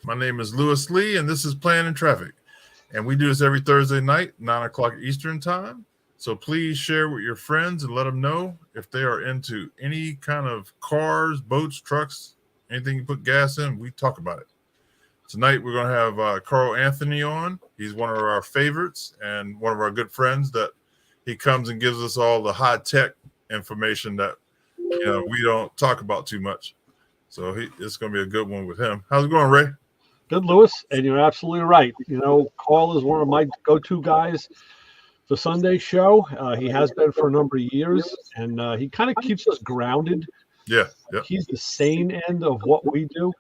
My name is Lewis Lee, and this is Planning Traffic. And we do this every Thursday night, 9 o'clock Eastern Time. So please share with your friends and let them know if they are into any kind of cars, boats, trucks, anything you put gas in, we talk about it. Tonight, we're going to have Carl Anthony on. He's one of our favorites and one of our good friends that he comes and gives us all the high-tech information that we don't talk about too much. So it's going to be a good one with him. How's it going, Ray? Good, Lewis, and you're absolutely right. Carl is one of my go-to guys for Sunday show. He has been for a number of years, and he kind of keeps us grounded. Yeah. He's the sane end of what we do.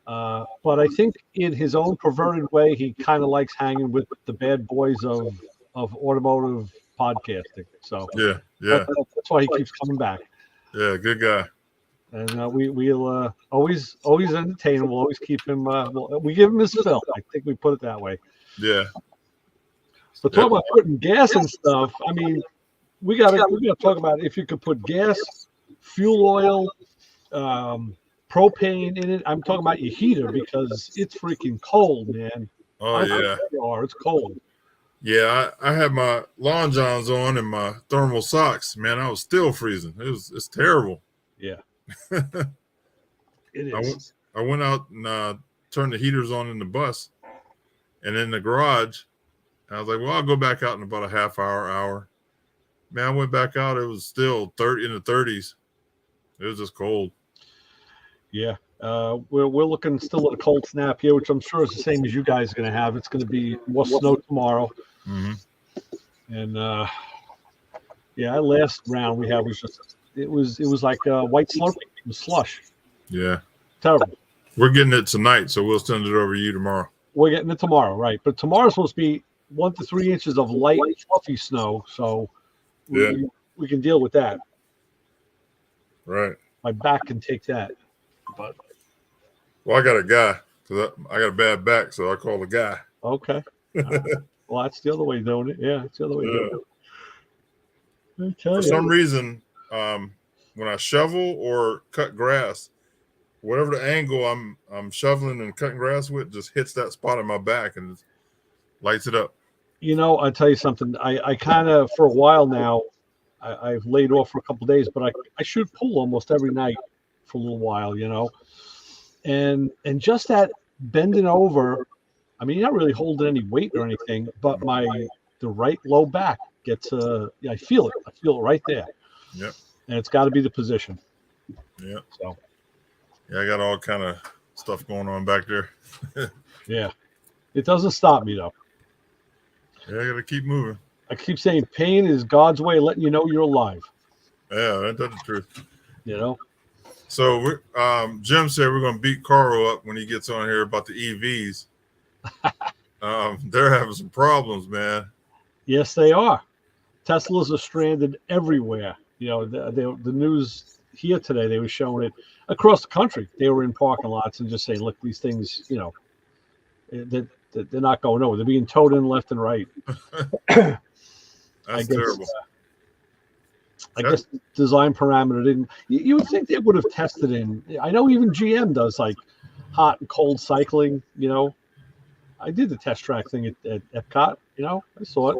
But I think in his own perverted way, he kind of likes hanging with the bad boys of automotive podcasting. So yeah. That's why he keeps coming back. Yeah, good guy. And we'll always entertain him. We'll always keep him. We give him his fill. I think we put it that way. Yeah. But talk about putting gas and stuff. I mean, we gotta talk about if you could put gas, fuel oil, propane in it. I'm talking about your heater because it's freaking cold, man. Oh yeah. It's cold. Yeah, I had my lawn johns on and my thermal socks. Man, I was still freezing. It's terrible. Yeah. It is. I went out and turned the heaters on in the bus and in the garage. I was like, well, I'll go back out in about a half hour. Man, I went back out. It was still in the 30s. It was just cold. Yeah. We're looking still at a cold snap here, which I'm sure is the same as you guys are going to have. It's going to be more snow tomorrow. Mm-hmm. And last round we had was just it was like white slurping. It was slush. Yeah. Terrible. We're getting it tonight, so we'll send it over to you tomorrow. We're getting it tomorrow, right? But tomorrow's supposed to be 1 to 3 inches of light, fluffy snow, so we can deal with that. Right. My back can take that. But well, I got a guy because I got a bad back, so I call the guy. Okay. Well, that's the other way of doing it. Yeah, it's the other way of doing it. For some reason, when I shovel or cut grass, whatever the angle I'm shoveling and cutting grass with just hits that spot on my back and just lights it up. I'll tell you something. I kind of, for a while now, I've laid off for a couple of days, but I shoot pool almost every night for a little while, and just that bending over. I mean, you're not really holding any weight or anything, but the right low back gets I feel it. I feel it right there. Yep. And it's got to be the position. Yeah. So. Yeah, I got all kind of stuff going on back there. Yeah. It doesn't stop me though. Yeah, I got to keep moving. I keep saying pain is God's way of letting you know you're alive. Yeah, that's the truth. So Jim said we're going to beat Carl up when he gets on here about the EVs. They're having some problems, man. Yes, they are. Teslas are stranded everywhere. The news here today, they were showing it across the country. They were in parking lots and just saying, look, these things, they're not going over. They're being towed in left and right. That's terrible. I guess design parameter didn't. You would think they would have tested in. I know even GM does like hot and cold cycling. I did the test track thing at Epcot. I saw it.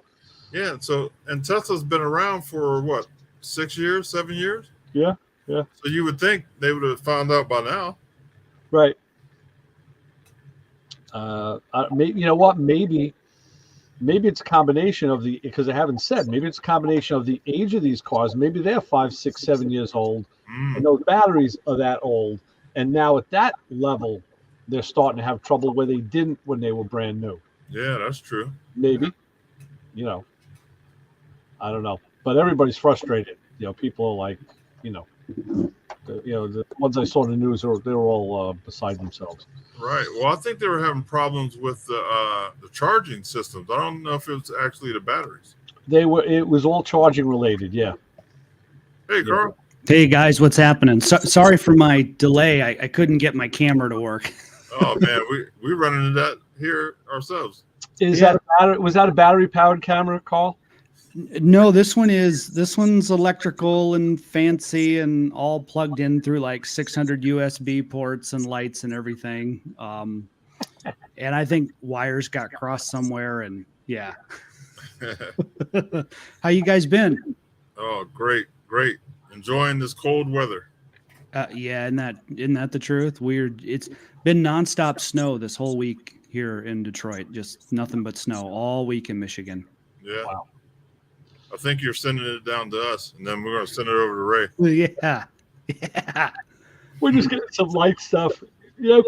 Yeah. So and Tesla's been around for what, 6 years, 7 years? Yeah. So you would think they would have found out by now, right? Maybe it's a combination of because I haven't said. Maybe it's a combination of the age of these cars. Maybe they're 5, 6, 7 years old, and those batteries are that old. And now at that level, they're starting to have trouble where they didn't when they were brand new. Yeah, that's true. Maybe, I don't know. But everybody's frustrated. People are like, the ones I saw in the news, they were all beside themselves. Right. Well, I think they were having problems with the charging systems. I don't know if it was actually the batteries. It was all charging related. Yeah. Hey, Carl. Hey guys, what's happening? Sorry for my delay. I couldn't get my camera to work. Oh man, we running into that here ourselves. Was that a battery powered camera, Carl? No, this one's electrical and fancy and all plugged in through like 600 USB ports and lights and everything. And I think wires got crossed somewhere. And yeah, how you guys been? Oh, great. Enjoying this cold weather. Yeah, isn't that the truth? Weird. It's been nonstop snow this whole week here in Detroit. Just nothing but snow all week in Michigan. Yeah. Wow. I think you're sending it down to us, and then we're going to send it over to Ray. Yeah. We're just getting some light stuff.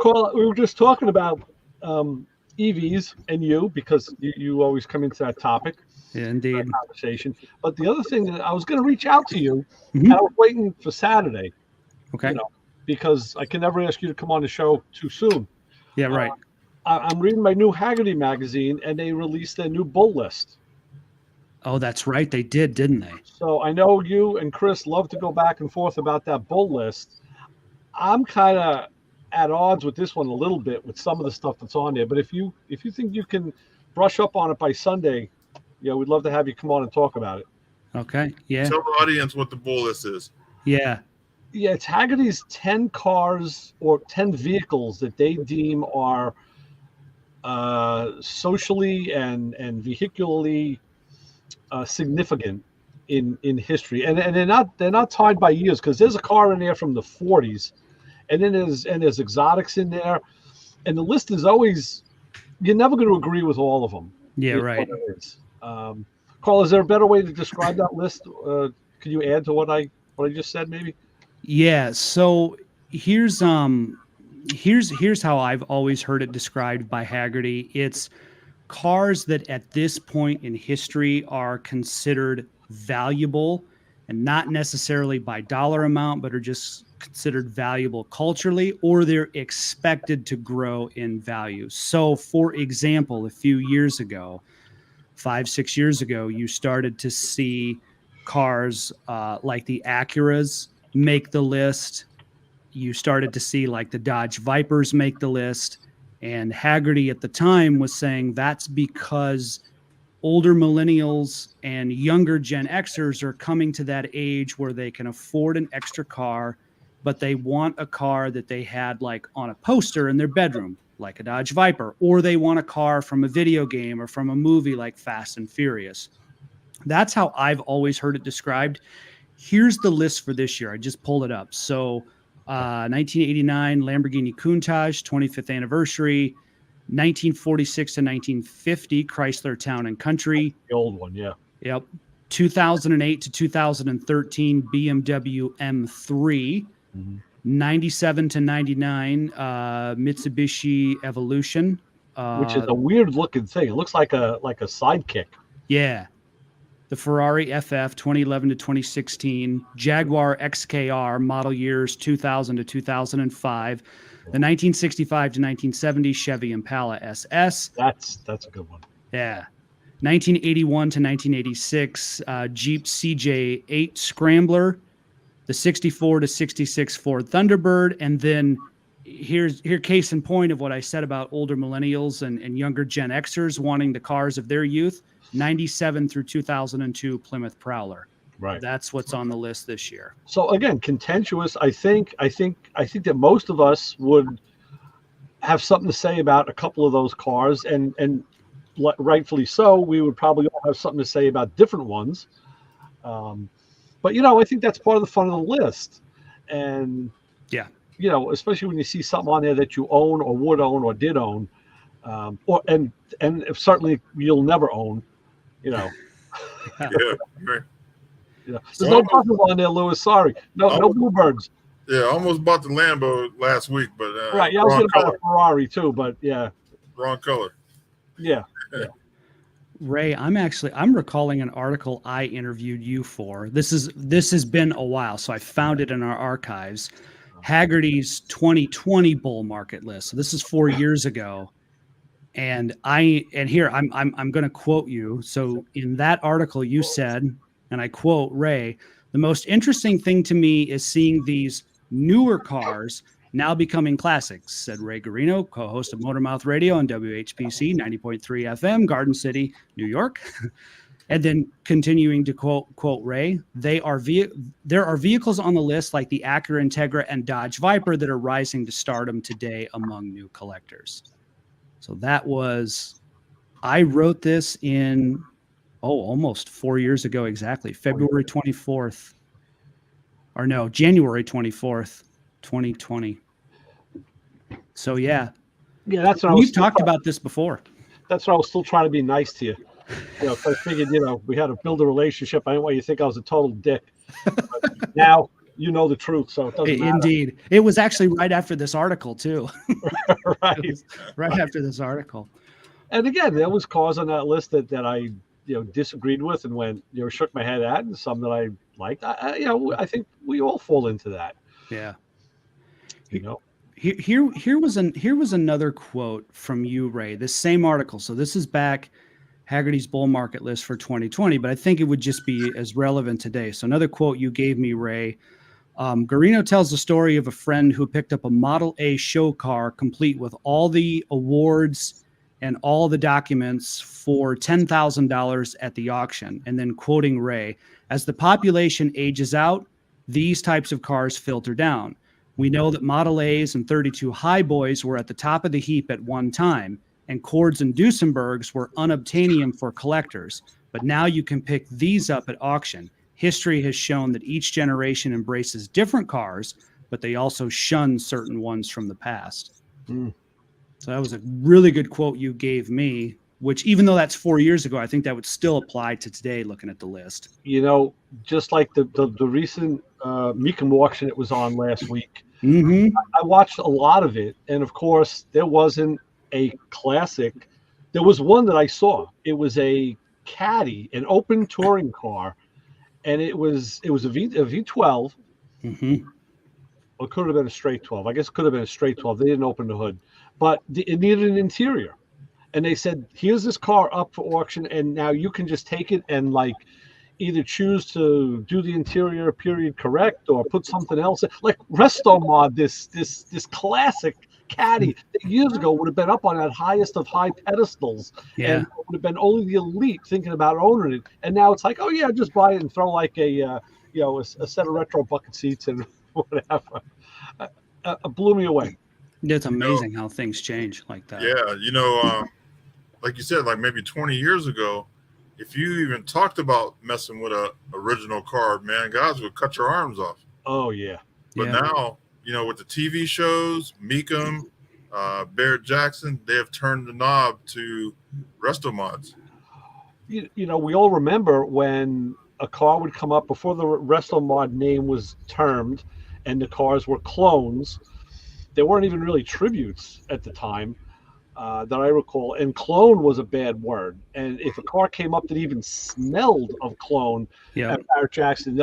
Carl, we were just talking about EVs and you, because you always come into that topic. Yeah, indeed. Conversation. But the other thing that I was going to reach out to you, Mhm. I was waiting for Saturday. Okay. Because I can never ask you to come on the show too soon. Yeah, right. I'm reading my new Haggerty magazine, and they released their new bull list. Oh, that's right. They did, didn't they? So I know you and Chris love to go back and forth about that bull list. I'm kind of at odds with this one a little bit with some of the stuff that's on there. But if you think you can brush up on it by Sunday, we'd love to have you come on and talk about it. Okay. Yeah. Tell the audience what the bull list is. Yeah. Yeah, it's Haggerty's 10 cars or 10 vehicles that they deem are socially and vehicularly significant in history, and they're not tied by years, because there's a car in there from the 40s, and then there's exotics in there, and the list is always, you're never going to agree with all of them. Yeah, right. Carl, is there a better way to describe that list? Could you add to what I just said, maybe? Yeah. So here's how I've always heard it described by Haggerty. It's cars that at this point in history are considered valuable, and not necessarily by dollar amount, but are just considered valuable culturally, or they're expected to grow in value. So for example, a few years ago, 5-6 years ago, you started to see cars like the Acuras make the list. You started to see like the Dodge Vipers make the list. And Haggerty at the time was saying that's because older millennials and younger Gen Xers are coming to that age where they can afford an extra car, but they want a car that they had like on a poster in their bedroom, like a Dodge Viper, or they want a car from a video game or from a movie like Fast and Furious. That's how I've always heard it described. Here's the list for this year. I just pulled it up. So 1989 Lamborghini Countach, 25th anniversary. 1946 to 1950 Chrysler Town and Country. The old one, yeah. Yep. 2008 to 2013 BMW M3. Mm-hmm. 97 to 99 Mitsubishi Evolution. Which is a weird looking thing. It looks like a sidekick. Yeah. The Ferrari FF 2011 to 2016, Jaguar XKR model years 2000 to 2005, the 1965 to 1970 Chevy Impala SS. That's a good one. Yeah. 1981 to 1986 Jeep CJ8 Scrambler, the 64 to 66 Ford Thunderbird, and then here case in point of what I said about older millennials and younger Gen Xers wanting the cars of their youth. 97 through 2002 Plymouth Prowler. Right. That's what's on the list this year. So again, contentious. I think that most of us would have something to say about a couple of those cars, and rightfully so. We would probably all have something to say about different ones. But I think that's part of the fun of the list. And yeah, especially when you see something on there that you own or would own or did own, and if certainly you'll never own. Yeah, right. There's no buses on there, Lewis. Sorry, no Bluebirds. Yeah, I almost bought the Lambo last week, but right. Yeah, I was going to buy a Ferrari too, but yeah, wrong color. Yeah. Ray, I'm recalling an article I interviewed you for. This has been a while, so I found it in our archives. Haggerty's 2020 bull market list. So this is 4 years ago. And here I'm going to quote you. So in that article you said, and I quote Ray, "The most interesting thing to me is seeing these newer cars now becoming classics," said Ray Garino, co-host of Motormouth Radio on WHPC 90.3 FM, Garden City, New York. And then continuing to quote Ray, there are vehicles on the list like the Acura Integra and Dodge Viper that are rising to stardom today among new collectors. So I wrote this in, almost 4 years ago exactly, January 24th, 2020. So yeah. Yeah, that's what We've talked about this before. That's why I was still trying to be nice to you. Because I figured, we had to build a relationship. I didn't want you to think I was a total dick. But now you know the truth, so it doesn't matter. Indeed. It was actually right after this article, too. Right. Right after this article. And again, there was cars on that list that I, disagreed with and went, shook my head at, and some that I liked. I think we all fall into that. Yeah. Here was another quote from you, Ray. This same article. So this is back Haggerty's bull market list for 2020, but I think it would just be as relevant today. So another quote you gave me, Ray. Garino tells the story of a friend who picked up a Model A show car complete with all the awards and all the documents for $10,000 at the auction. And then quoting Ray, as the population ages out, these types of cars filter down. We know that Model A's and 32 High Boys were at the top of the heap at one time, and Cords and Duesenbergs were unobtainium for collectors. But now you can pick these up at auction. History has shown that each generation embraces different cars, but they also shun certain ones from the past. So that was a really good quote you gave me, which even though that's 4 years ago, I think that would still apply to today looking at the list. Just like the recent Mecum auction it was on last week. Mm-hmm. I watched a lot of it, and of course there wasn't a classic. There was one that I saw. It was a Caddy, an open touring car, and it was a V12. Mm-hmm. Or it could have been a straight 12. I guess it could have been a straight 12. They didn't open the hood, but it needed an interior, and they said, "Here's this car up for auction, and now you can just take it and either choose to do the interior period correct or put something else in." Like Resto Mod, this classic Caddy that years ago would have been up on that highest of high pedestals, and would have been only the elite thinking about owning it. And now it's like, oh yeah, just buy it and throw like a set of retro bucket seats and whatever. Blew me away. It's amazing how things change like that. Yeah, like you said, like maybe 20 years ago, if you even talked about messing with a original car, man, guys would cut your arms off. Oh yeah. But now, with the TV shows, Mecum, Barrett Jackson, they have turned the knob to resto mods. We all remember when a car would come up before the resto mod name was termed, and the cars were clones. They weren't even really tributes at the time. That I recall, and clone was a bad word. And if a car came up that even smelled of clone at Barrett Jackson,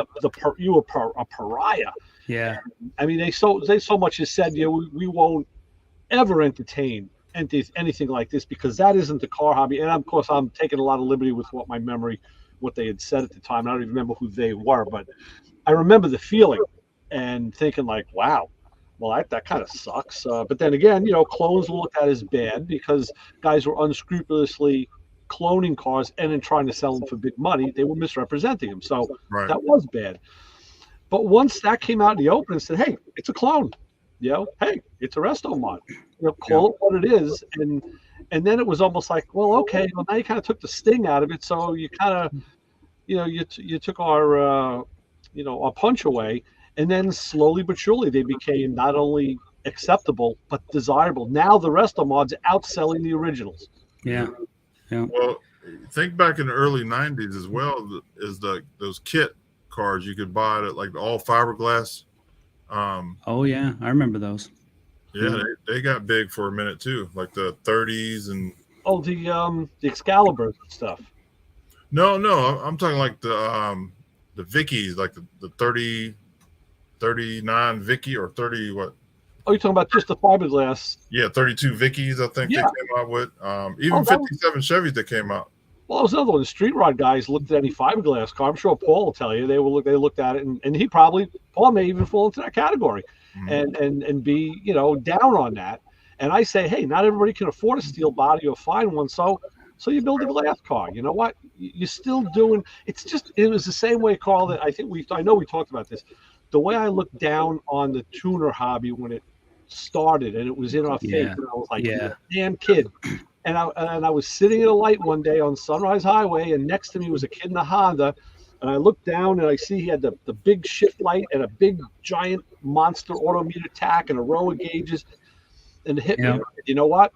you were a pariah. Yeah, I mean, they so much as said, we won't ever entertain anything like this because that isn't the car hobby. And of course, I'm taking a lot of liberty with what they had said at the time. I don't even remember who they were, but I remember the feeling and thinking like, wow. Well, that kind of sucks. But then again, clones were looked at as bad because guys were unscrupulously cloning cars and then trying to sell them for big money. They were misrepresenting them. So that was bad. But once that came out in the open and said, hey, it's a clone, hey, it's a resto mod, call it what it is. And then it was almost like, well, okay, well, now you kind of took the sting out of it. So you kind of, you took our, our punch away. And then slowly but surely they became not only acceptable but desirable. Now the resto mods outselling the originals. Yeah. Well, think back in the early '90s as well. Is those kit cars you could buy at like all fiberglass. Oh yeah, I remember those. Yeah, they got big for a minute too, like the 30s and. Oh, the Excalibur stuff. No, I'm talking like the Vickies, like the 39 Vicky or 30 what? Oh, you're talking about just the fiberglass? Yeah, 32 Vickies, I think they came out with. Even 57 Chevys that came out. Well, that was another one. The street rod guys looked at any fiberglass car. I'm sure Paul will tell you they looked at it, and Paul may even fall into that category, and be down on that. And I say, hey, not everybody can afford a steel body or find one, so So you build a glass car. You know what? You're still doing. It was the same way, Carl. That I know we talked about this. The way I looked down on the tuner hobby when it started, and it was in our face, and I was like, yeah, damn kid. And I was sitting at a light one day on Sunrise Highway, and next to me was a kid in a Honda. And I looked down and I see he had the big shift light and a big giant monster autometer tack and a row of gauges, and it hit me. You know what?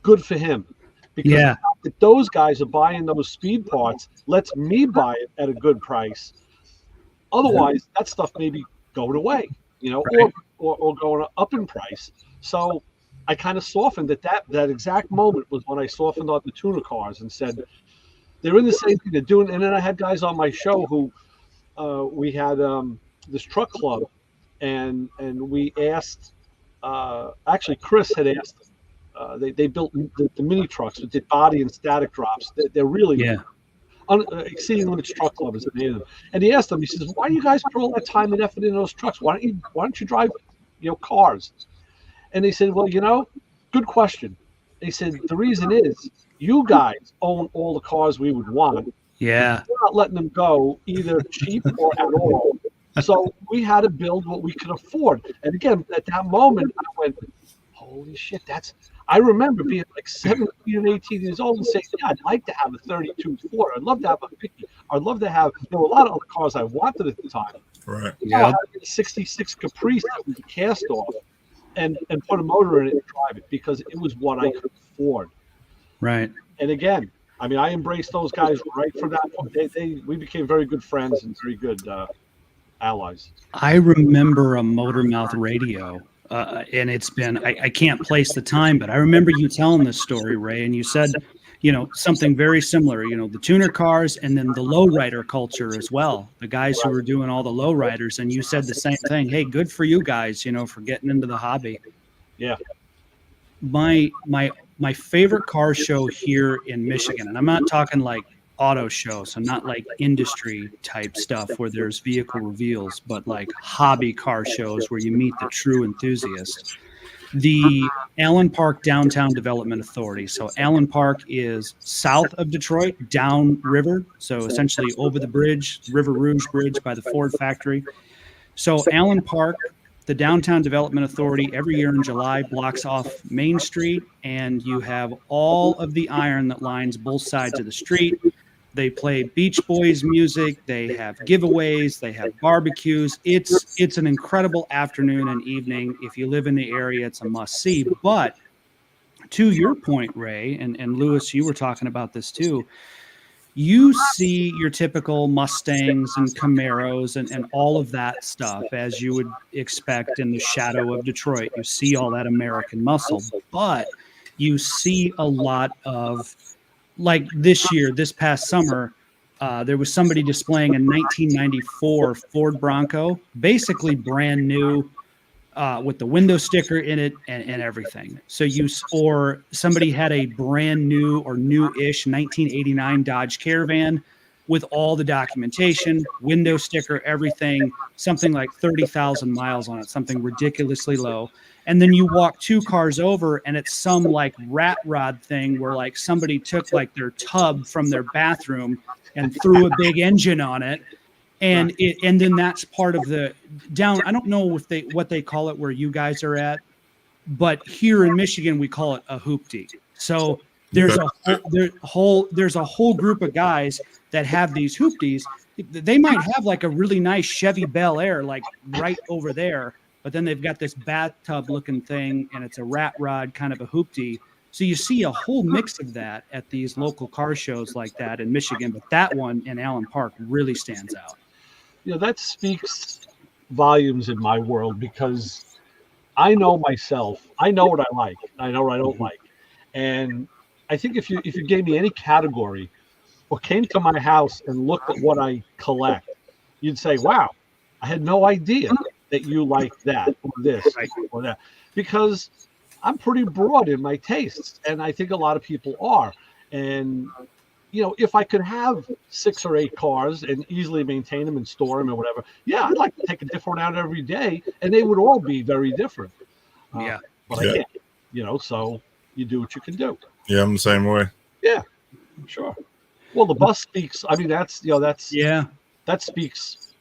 Good for him. Because if those guys are buying those speed parts, lets me buy it at a good price. Otherwise, that stuff maybe going away, right. or going up in price. So I kind of softened at that exact moment was when I softened on the tuner cars and said, they're in the same thing they're doing. And then I had guys on my show who we had this truck club, and we asked, actually Chris had asked, they built the mini trucks with the body and static drops. They're really Exceeding Limits Truck Club is the name of them. And he asked them, he says, why do you guys put all that time and effort in those trucks? Why don't you drive cars? And they said, well, good question. They said, the reason is you guys own all the cars we would want. Yeah. We're not letting them go either cheap or at all. So we had to build what we could afford. And again, at that moment, I went, holy shit, I remember being like 17 and 18 years old and saying, yeah, I'd like to have a 32 Ford. I'd love to have a 50. I'd love to have, a lot of other cars I wanted at the time. Right. Yeah. A 66 Caprice that was cast off and put a motor in it and drive it because it was what I could afford. Right. And again, I embraced those guys right from that point. We became very good friends and very good allies. I remember a Motor Mouth radio. And it's been, I can't place the time, but I remember you telling this story, Ray, and you said, something very similar, the tuner cars and then the lowrider culture as well. The guys who were doing all the lowriders, and you said the same thing. Hey, good for you guys, for getting into the hobby. Yeah. My favorite car show here in Michigan, and I'm not talking like auto show, so not like industry type stuff where there's vehicle reveals, but like hobby car shows where you meet the true enthusiast. The Allen Park Downtown Development Authority. So Allen Park is south of Detroit, down river, so essentially over the bridge, River Rouge Bridge by the Ford factory. So Allen Park, the Downtown Development Authority, every year in July blocks off Main Street, and you have all of the iron that lines both sides of the street. They play Beach Boys music. They have giveaways. They have barbecues. It's an incredible afternoon and evening. If you live in the area, it's a must-see. But to your point, Ray, and Lewis, you were talking about this too, you see your typical Mustangs and Camaros and all of that stuff as you would expect in the shadow of Detroit. You see all that American muscle, but you see a lot of, like this past summer, there was somebody displaying a 1994 Ford Bronco, basically brand new, with the window sticker in it and everything. Or somebody had a brand new or new-ish 1989 Dodge Caravan with all the documentation, window sticker, everything, something like 30,000 miles on it, something ridiculously low. And then you walk two cars over and it's some like rat rod thing where like somebody took like their tub from their bathroom and threw a big engine on it. And then that's part of the down. I don't know what they call it where you guys are at, but here in Michigan, we call it a hoopty. So there's a whole group of guys that have these hoopties. They might have like a really nice Chevy Bel Air, like right over there, but then they've got this bathtub looking thing and it's a rat rod kind of a hoopty. So you see a whole mix of that at these local car shows like that in Michigan, but that one in Allen Park really stands out. That speaks volumes in my world because I know myself. I know what I like. I know what I don't like. And I think if you gave me any category or came to my house and looked at what I collect, you'd say, wow, I had no idea that you like that or this or that. Because I'm pretty broad in my tastes, and I think a lot of people are. And if I could have 6 or 8 cars and easily maintain them and store them or whatever, I'd like to take a different out every day, and they would all be very different. But I can't, so you do what you can do. Yeah, I'm the same way. Yeah. Sure. Well, the bus speaks. I mean, that's Yeah. that speaks,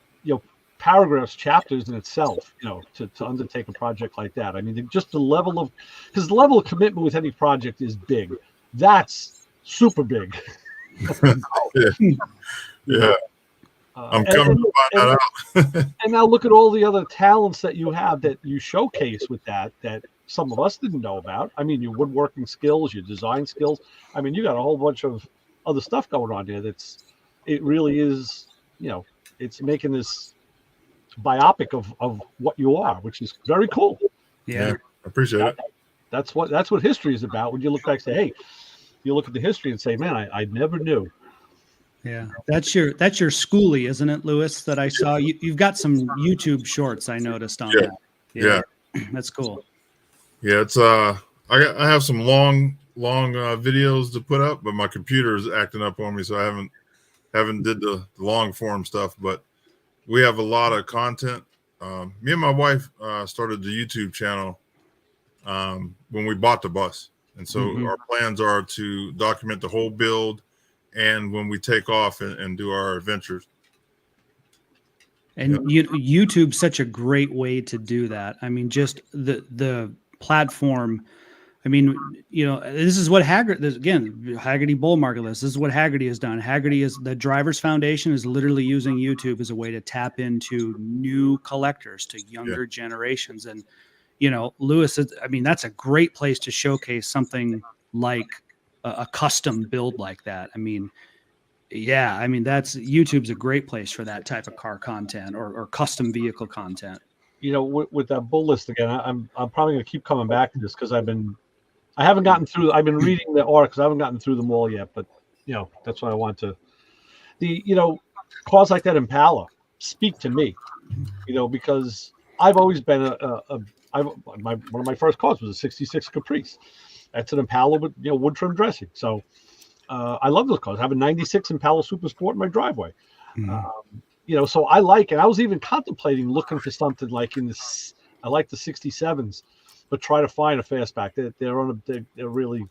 paragraphs, chapters in itself. To undertake a project like that. I mean, just the level of because the level of commitment with any project is big. That's super big. Yeah. You Yeah. know, I'm coming to find that out. and now look at all the other talents that you have that you showcase with that some of us didn't know about. I mean, your woodworking skills, your design skills. I mean, you got a whole bunch of other stuff going on there. It really is, it's making this biopic of what you are, which is very cool. Yeah. I appreciate it. That's what history is about. When you look back and say, hey, you look at the history and say, man, I never knew. Yeah, that's your schoolie, isn't it, Lewis? That I saw. You've got some YouTube shorts I noticed on that. Yeah. That's cool. Yeah, it's I have some long videos to put up, but my computer is acting up on me, so I haven't did the long form stuff. But we have a lot of content. Me and my wife started the YouTube channel when we bought the bus, and so our plans are to document the whole build and when we take off and do our adventures. And YouTube's such a great way to do that. I mean, just the platform. I mean, this is what Haggerty Bull Market List. This is what Haggerty has done. The Drivers Foundation is literally using YouTube as a way to tap into new collectors, to younger generations. And, Lewis, I mean, that's a great place to showcase something like a custom build like that. I mean, YouTube's a great place for that type of car content or custom vehicle content. With that bull list again, I'm probably going to keep coming back to this because I haven't gotten through. I've been reading the articles. I haven't gotten through them all yet, but that's what I want to. Cars like that Impala speak to me, because I've always been one of my first cars was a '66 Caprice. That's an Impala with wood trim dressing. So I love those cars. I have a '96 Impala Super Sport in my driveway. So I like it. I was even contemplating looking for something like I like the '67s, but try to find a fastback. They're really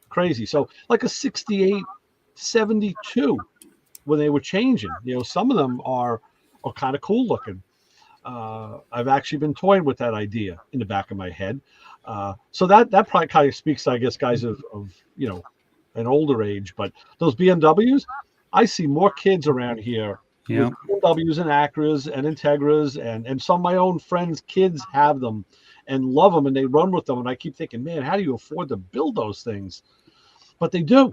crazy. So like a '68, '72 when they were changing, some of them are kind of cool looking. I've actually been toying with that idea in the back of my head. So that probably kind of speaks, I guess, guys of an older age, but those BMWs, I see more kids around here with BMWs and Acras and Integras, and some of my own friends' kids have them and love them, and they run with them. And I keep thinking, man, how do you afford to build those things? But they do.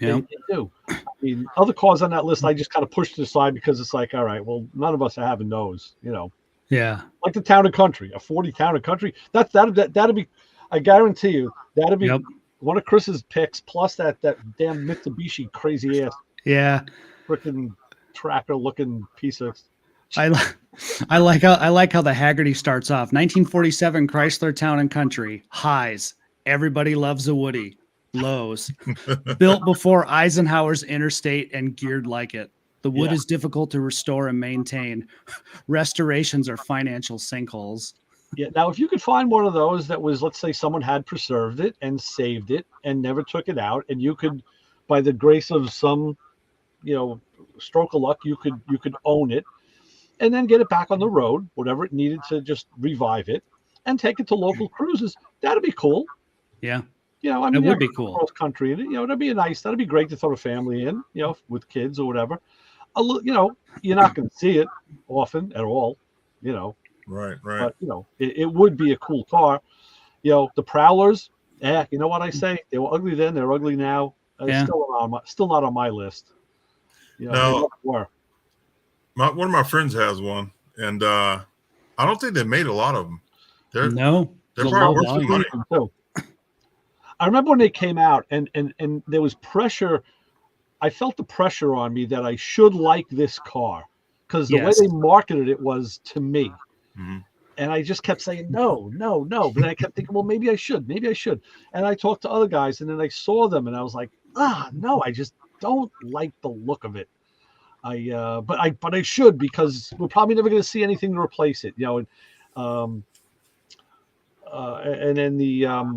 Yeah. They do. I mean, other cars on that list, I just kind of pushed aside because it's like, all right, well, none of us are having those, Yeah. Like the Town and Country, a 40 Town and Country. That'd be, I guarantee you, that'd be one of Chris's picks, plus that damn Mitsubishi crazy ass. Yeah. Freaking tracker looking piece of. I like how the Haggerty starts off. 1947 Chrysler Town and Country. Highs. Everybody loves a Woody. Lows. Built before Eisenhower's Interstate and geared like it. The wood is difficult to restore and maintain. Restorations are financial sinkholes. Yeah. Now, if you could find one of those that was, let's say, someone had preserved it and saved it and never took it out, and you could, by the grace of some, stroke of luck, you could own it, and then get it back on the road, whatever it needed to just revive it, and take it to local cruises. That'd be cool. Yeah. I mean, it would be cool. Cross country, that'd be that'd be great to throw a family in, with kids or whatever. You're not going to see it often at all, Right. But it would be a cool car. The Prowlers. You know what I say? They were ugly then. They're ugly now. Still not on my list. No. One of my friends has one, and I don't think they made a lot of them. They're probably worth some money. I remember when they came out, and there was pressure. I felt the pressure on me that I should like this car because the way they marketed it was to me. Mm-hmm. And I just kept saying, no. But I kept thinking, well, maybe I should. And I talked to other guys, and then I saw them, and I was like, no, I just don't like the look of it. But I should, because we're probably never going to see anything to replace it, and then the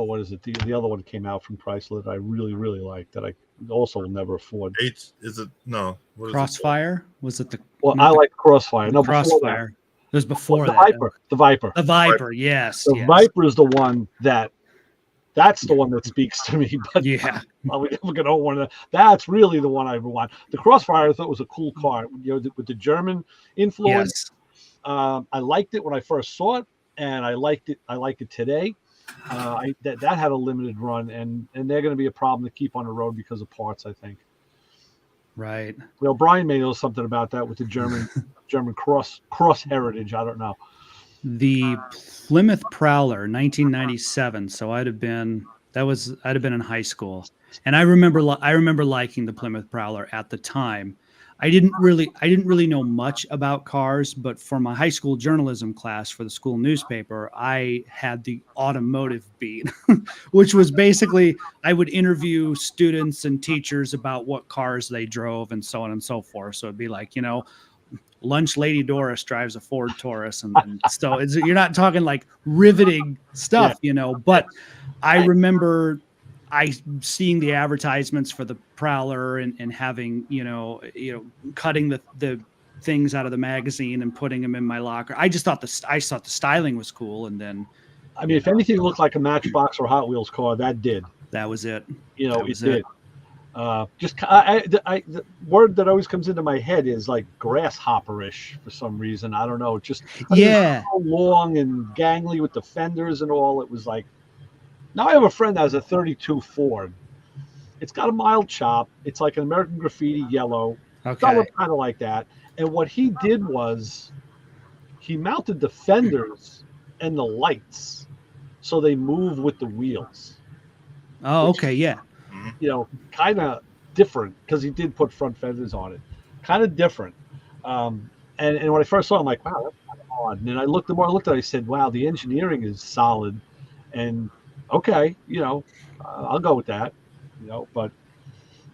what is it? The other one came out from Chrysler that I really, really like that I also will never afford. Is it no? What is it? Crossfire? Was it the? Well, not I the like Crossfire. No, before that. Crossfire. It was before The that. Viper. The Viper. The Viper. Yes. The yes. Viper is the one that's the one that speaks to me. But Yeah. well, we never gonna own one of that. That's really the one I ever want. The Crossfire I thought was a cool car. You know, with the German influence. Yes. I liked it when I first saw it, and I liked it. I like it today. That had a limited run, and they're going to be a problem to keep on the road because of parts, I think. Right. Well, Brian may know something about that with the German cross heritage. I don't know. The Plymouth Prowler, 1997. So I'd have been in high school, and I remember liking the Plymouth Prowler at the time. I didn't really know much about cars, but for my high school journalism class for the school newspaper, I had the automotive beat, which was basically I would interview students and teachers about what cars they drove and so on and so forth. So it'd be like, lunch lady Doris drives a Ford Taurus, and so you're not talking like riveting stuff, but I remember seeing the advertisements for the Prowler and having, cutting the things out of the magazine and putting them in my locker. I thought the styling was cool. And then, I mean, if anything looked like a Matchbox or Hot Wheels car, that did. That was it. It did. The word that always comes into my head is like grasshopperish for some reason. I don't know. Just so long and gangly with the fenders and all. It was like. Now I have a friend that has a 32 Ford. It's got a mild chop. It's like an American Graffiti yellow. Okay. Kind of like that. And what he did was he mounted the fenders and the lights so they move with the wheels. Oh, okay, yeah. Kind of different because he did put front fenders on it. Kind of different. And when I first saw it, I'm like, wow, that's kind of odd. And then I looked at it, I said, wow, the engineering is solid. And okay, I'll go with that, but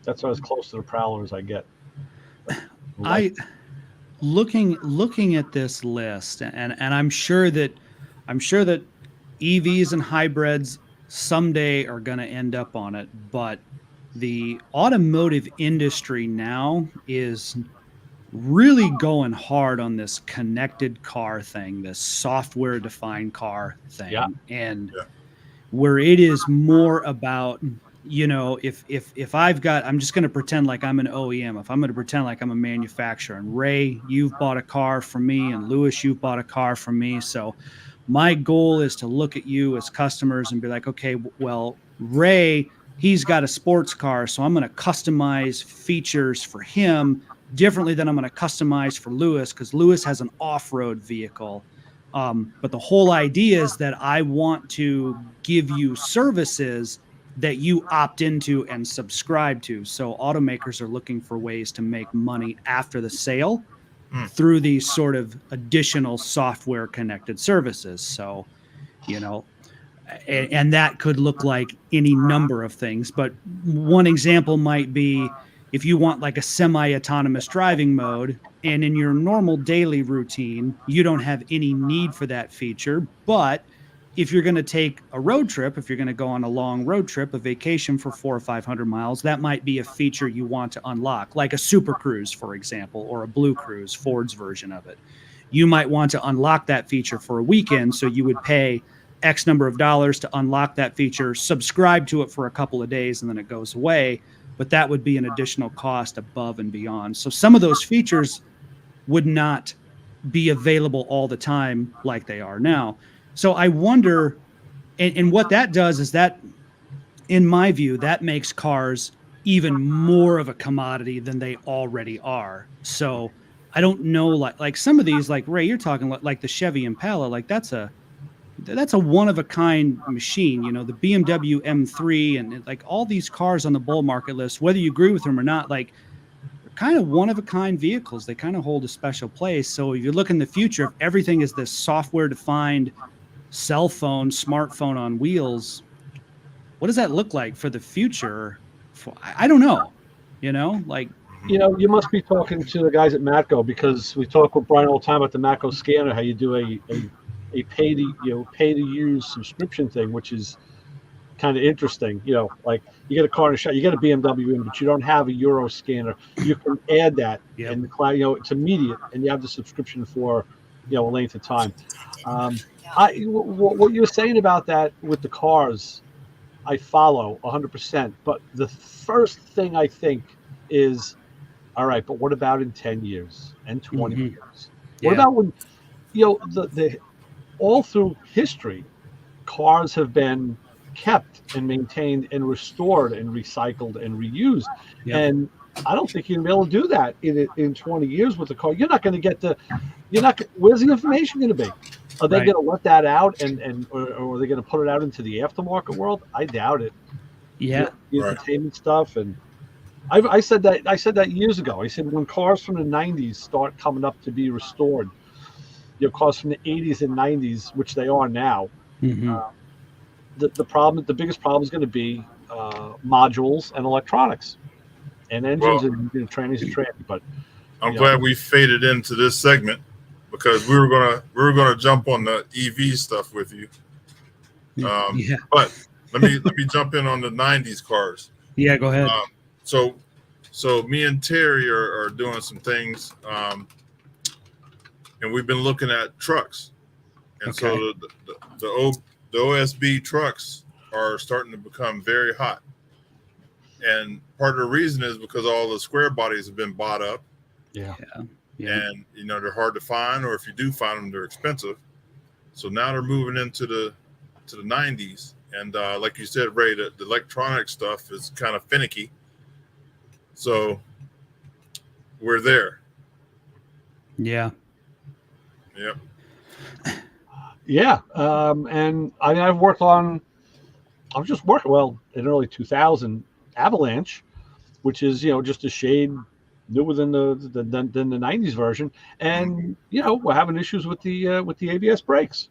that's as close to the Prowler as I get. Looking at this list, and I'm sure that EVs and hybrids someday are going to end up on it, but the automotive industry now is really going hard on this connected car thing, this software defined car thing. Yeah. And where it is more about, if I'm just going to pretend like I'm an OEM, if I'm going to pretend like I'm a manufacturer, and Ray, you've bought a car from me, and Lewis, you've bought a car from me. So my goal is to look at you as customers and be like, okay, well, Ray, he's got a sports car, so I'm going to customize features for him differently than I'm going to customize for Lewis, because Lewis has an off-road vehicle. But the whole idea is that I want to give you services that you opt into and subscribe to. So automakers are looking for ways to make money after the sale through these sort of additional software connected services. So, and that could look like any number of things. But one example might be if you want like a semi-autonomous driving mode, and in your normal daily routine, you don't have any need for that feature. But if you're going to take a road trip, if you're going to go on a long road trip, a vacation for 400 or 500 miles, that might be a feature you want to unlock, like a Super Cruise, for example, or a Blue Cruise, Ford's version of it. You might want to unlock that feature for a weekend, so you would pay X number of dollars to unlock that feature, subscribe to it for a couple of days, and then it goes away. But that would be an additional cost above and beyond. So some of those features would not be available all the time like they are now. So I wonder, and what that does is that, in my view, that makes cars even more of a commodity than they already are. So I don't know, like some of these, like Ray, you're talking like the Chevy Impala, like that's a one of a kind machine, the BMW M3 and like all these cars on the bull market list, whether you agree with them or not, like they're kind of one of a kind vehicles. They kind of hold a special place. So if you look in the future, if everything is this software defined cell phone, smartphone on wheels, what does that look like for the future? I don't know, you must be talking to the guys at Matco, because we talk with Brian all the time about the Matco scanner, how you do a pay to use subscription thing, which is kind of interesting. You know, like you get a car in a shop, you get a BMW in, but you don't have a Euro scanner. You can add that Yep. in the cloud. You know, it's immediate, and you have the subscription for a length of time. What you're saying about that with the cars, I follow 100%. But the first thing I think is, all right, but what about in 10 years and 20 Mhm. years? What Yeah. about when, the all through history, cars have been kept and maintained and restored and recycled and reused. Yep. And I don't think you're gonna be able to do that in 20 years with the car. You're not going to get where's the information going to be? Are they Right. going to let that out or are they going to put it out into the aftermarket world? I doubt it. Yeah. The entertainment stuff. And I said that years ago. I said when cars from the 90s start coming up to be restored, cars from the 80s and 90s, which they are now, Mhm. the biggest problem is going to be modules and electronics and engines Well, and trannies and tranny. But I'm glad we faded into this segment because we were gonna jump on the EV stuff with you. Yeah. But let me jump in on the 90s cars. Yeah. Go ahead. So me and Terry are doing some things, and we've been looking at trucks, and so the OSB trucks are starting to become very hot, and part of the reason is because all the square bodies have been bought up. Yeah. And they're hard to find, or if you do find them, they're expensive. So now they're moving into the 90s, and like you said, Ray, the electronic stuff is kind of finicky. So we're there. Yeah. Yep. Yeah. And I was just working in early 2000 Avalanche, which is just a shade newer than the 90s version, and we're having issues with the ABS brakes.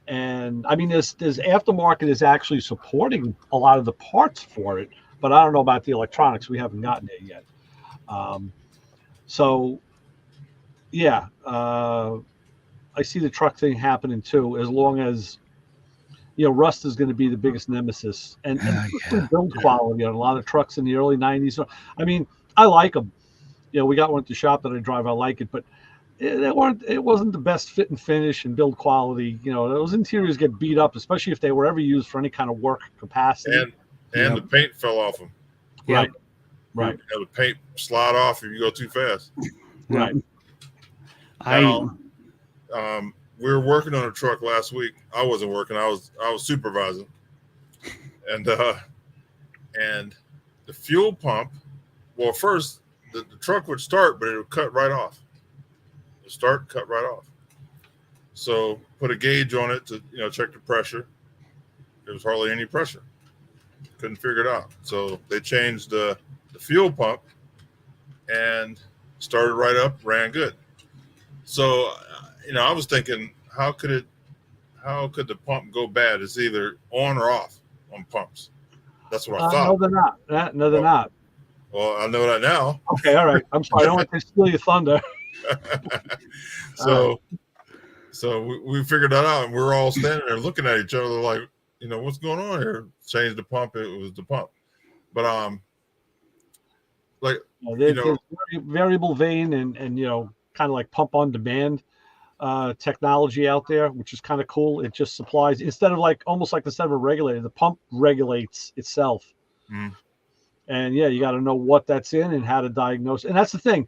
And I mean, there's aftermarket is actually supporting a lot of the parts for it, but I don't know about the electronics. We haven't gotten there yet. So yeah, I see the truck thing happening too. As long as rust is going to be the biggest nemesis, and build quality on a lot of trucks in the early 90s. I mean, I like them. We got one at the shop that I drive. I like it, but it wasn't the best fit and finish and build quality. Those interiors get beat up, especially if they were ever used for any kind of work capacity. And the paint fell off them. Right. The paint slide off if you go too fast. Right. We were working on a truck last week. I wasn't working. I was supervising, and the fuel pump. Well, first the truck would start, but it would cut right off. The start cut right off. So put a gauge on it to check the pressure. There was hardly any pressure. Couldn't figure it out. So they changed the fuel pump and started right up, ran good. So I was thinking, how could the pump go bad? It's either on or off on pumps. That's what I thought. No, they're not. No, they're not. Well, I know that now. Okay, all right. I'm sorry. I don't want to steal your thunder. So we figured that out, and we're all standing there looking at each other like, what's going on here? Changed the pump. It was the pump. But there's variable vane and kind of like pump on demand technology out there, which is kind of cool. It just supplies instead of a regulator, the pump regulates itself. And you got to know what that's in and how to diagnose. And that's the thing.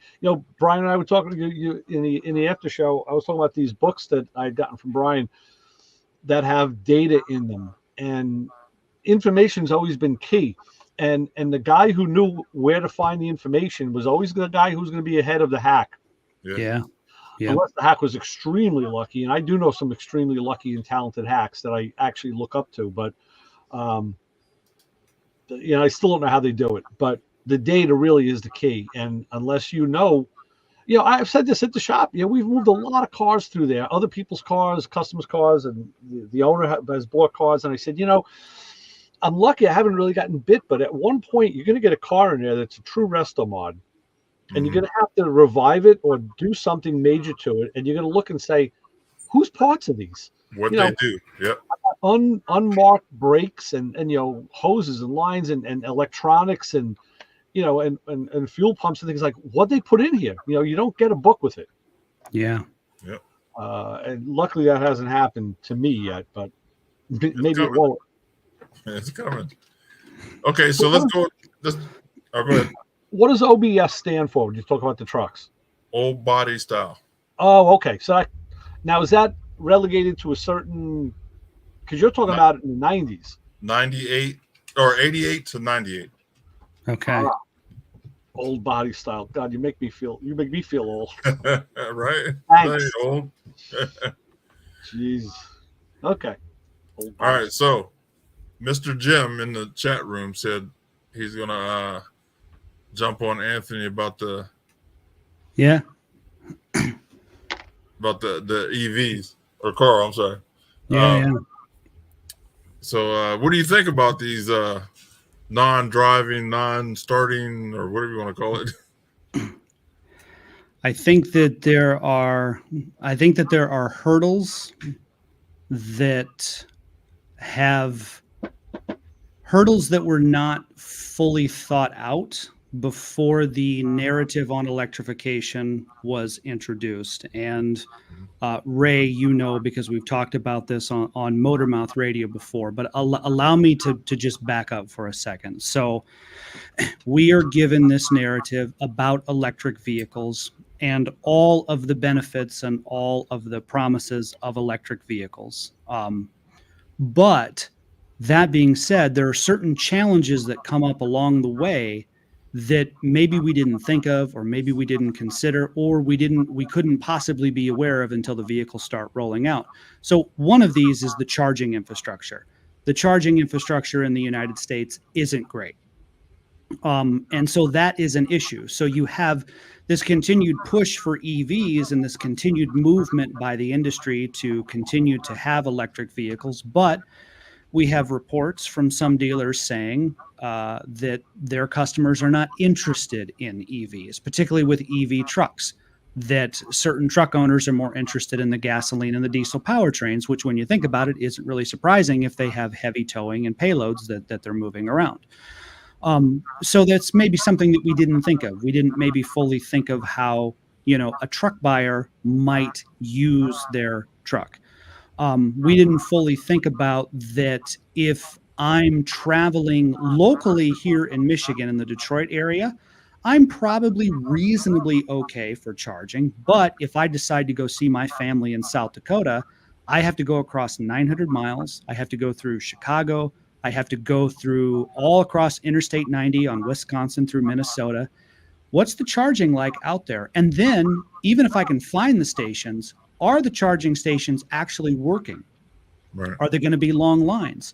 Brian and I were talking to you in the after show. I was talking about these books that I'd gotten from Brian that have data in them, and information's always been key. And the guy who knew where to find the information was always the guy who's going to be ahead of the hack. Yeah. Unless the hack was extremely lucky, and I do know some extremely lucky and talented hacks that I actually look up to, but I still don't know how they do it. But the data really is the key, and unless I've said this at the shop. We've moved a lot of cars through there, other people's cars, customers' cars, and the owner has bought cars. And I said, I'm lucky I haven't really gotten bit, but at one point you're going to get a car in there that's a true resto mod. And you're going to have to revive it or do something major to it. And you're going to look and say, whose parts are these? What You they know, do. Yep. unmarked brakes and hoses and lines and electronics and and fuel pumps and things like what they put in here. You don't get a book with it. Yeah. Yep. And luckily that hasn't happened to me yet, but maybe it coming. won't. It's coming. Okay, so let's go. Go ahead. What does OBS stand for when you talk about the trucks? Old body style. Oh, okay. So now is that relegated to a certain? Because you're talking about it in the 90s. 98 or 88 to 98. Okay. Old body style. God, you make me feel old. Right? Thanks. Old. Jeez. Okay. All right. So, Mr. Jim in the chat room said he's gonna jump on Anthony about the EVs or Carl. I'm sorry. Yeah. So, what do you think about these non-driving, non-starting, or whatever you want to call it? I think that there are hurdles that were not fully thought out before the narrative on electrification was introduced. And Ray, because we've talked about this on Motormouth Radio before, but allow me to just back up for a second. So we are given this narrative about electric vehicles and all of the benefits and all of the promises of electric vehicles. But that being said, there are certain challenges that come up along the way that maybe we didn't think of, or maybe we didn't consider, or we couldn't possibly be aware of until the vehicles start rolling out. So one of these is the charging infrastructure. The charging infrastructure in the United States isn't great. And so that is an issue. So you have this continued push for EVs and this continued movement by the industry to continue to have electric vehicles, but we have reports from some dealers saying that their customers are not interested in EVs, particularly with EV trucks, that certain truck owners are more interested in the gasoline and the diesel powertrains, which when you think about it, isn't really surprising if they have heavy towing and payloads that they're moving around. So that's maybe something that we didn't think of. We didn't maybe fully think of how, a truck buyer might use their truck. We didn't fully think about that if I'm traveling locally here in Michigan in the Detroit area, I'm probably reasonably okay for charging. But if I decide to go see my family in South Dakota, I have to go across 900 miles. I have to go through Chicago. I have to go through all across Interstate 90 on Wisconsin through Minnesota. What's the charging like out there? And then even if I can find the stations, are the charging stations actually working? Right. Are there going to be long lines?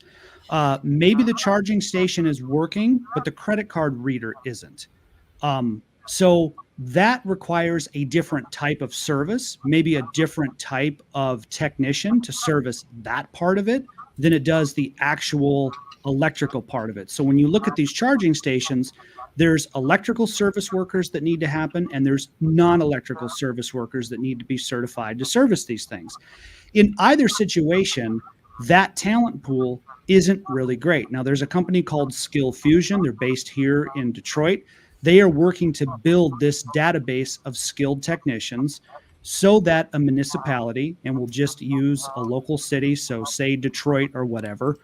Maybe the charging station is working, but the credit card reader isn't. So that requires a different type of service, maybe a different type of technician to service that part of it than it does the actual electrical part of it. So when you look at these charging stations, there's electrical service workers that need to happen, and there's non-electrical service workers that need to be certified to service these things. In either situation, that talent pool isn't really great. Now, there's a company called Skill Fusion. They're based here in Detroit. They are working to build this database of skilled technicians so that a municipality, and we'll just use a local city, so say Detroit or whatever,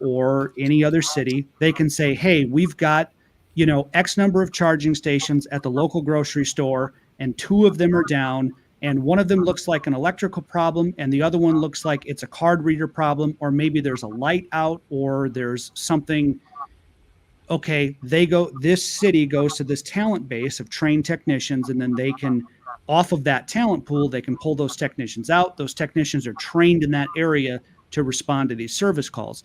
or any other city, they can say, hey, we've got, X number of charging stations at the local grocery store, and 2 of them are down, and one of them looks like an electrical problem, and the other one looks like it's a card reader problem, or maybe there's a light out, or there's something. Okay, this city goes to this talent base of trained technicians, and then they can, off of that talent pool, they can pull those technicians out. Those technicians are trained in that area to respond to these service calls.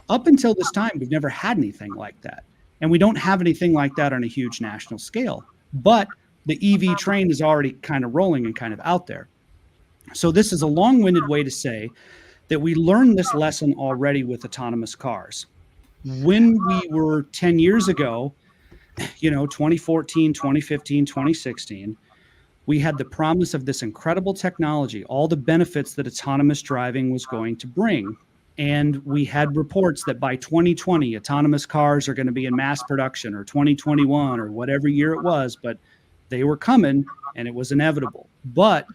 Up until this time, we've never had anything like that. And we don't have anything like that on a huge national scale. But the EV train is already kind of rolling and kind of out there. So this is a long-winded way to say that we learned this lesson already with autonomous cars. When we were 10 years ago, 2014, 2015, 2016, we had the promise of this incredible technology, all the benefits that autonomous driving was going to bring. And we had reports that by 2020, autonomous cars are going to be in mass production, or 2021, or whatever year it was, but they were coming and it was inevitable. But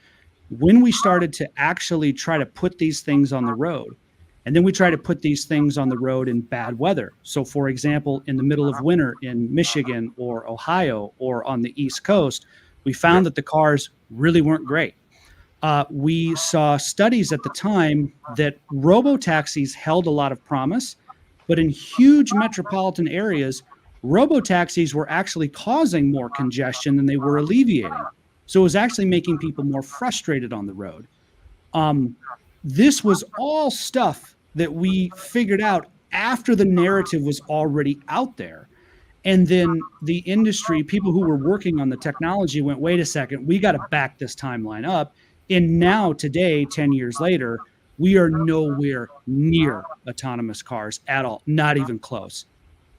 when we started to actually try to put these things on the road, and then we try to put these things on the road in bad weather. So, for example, in the middle of winter in Michigan or Ohio or on the East Coast, we found that the cars really weren't great. We saw studies at the time that robo-taxis held a lot of promise, but in huge metropolitan areas, robo-taxis were actually causing more congestion than they were alleviating. So it was actually making people more frustrated on the road. This was all stuff that we figured out after the narrative was already out there. And then the industry, people who were working on the technology went, wait a second, we got to back this timeline up. And now today, 10 years later, we are nowhere near autonomous cars at all, not even close.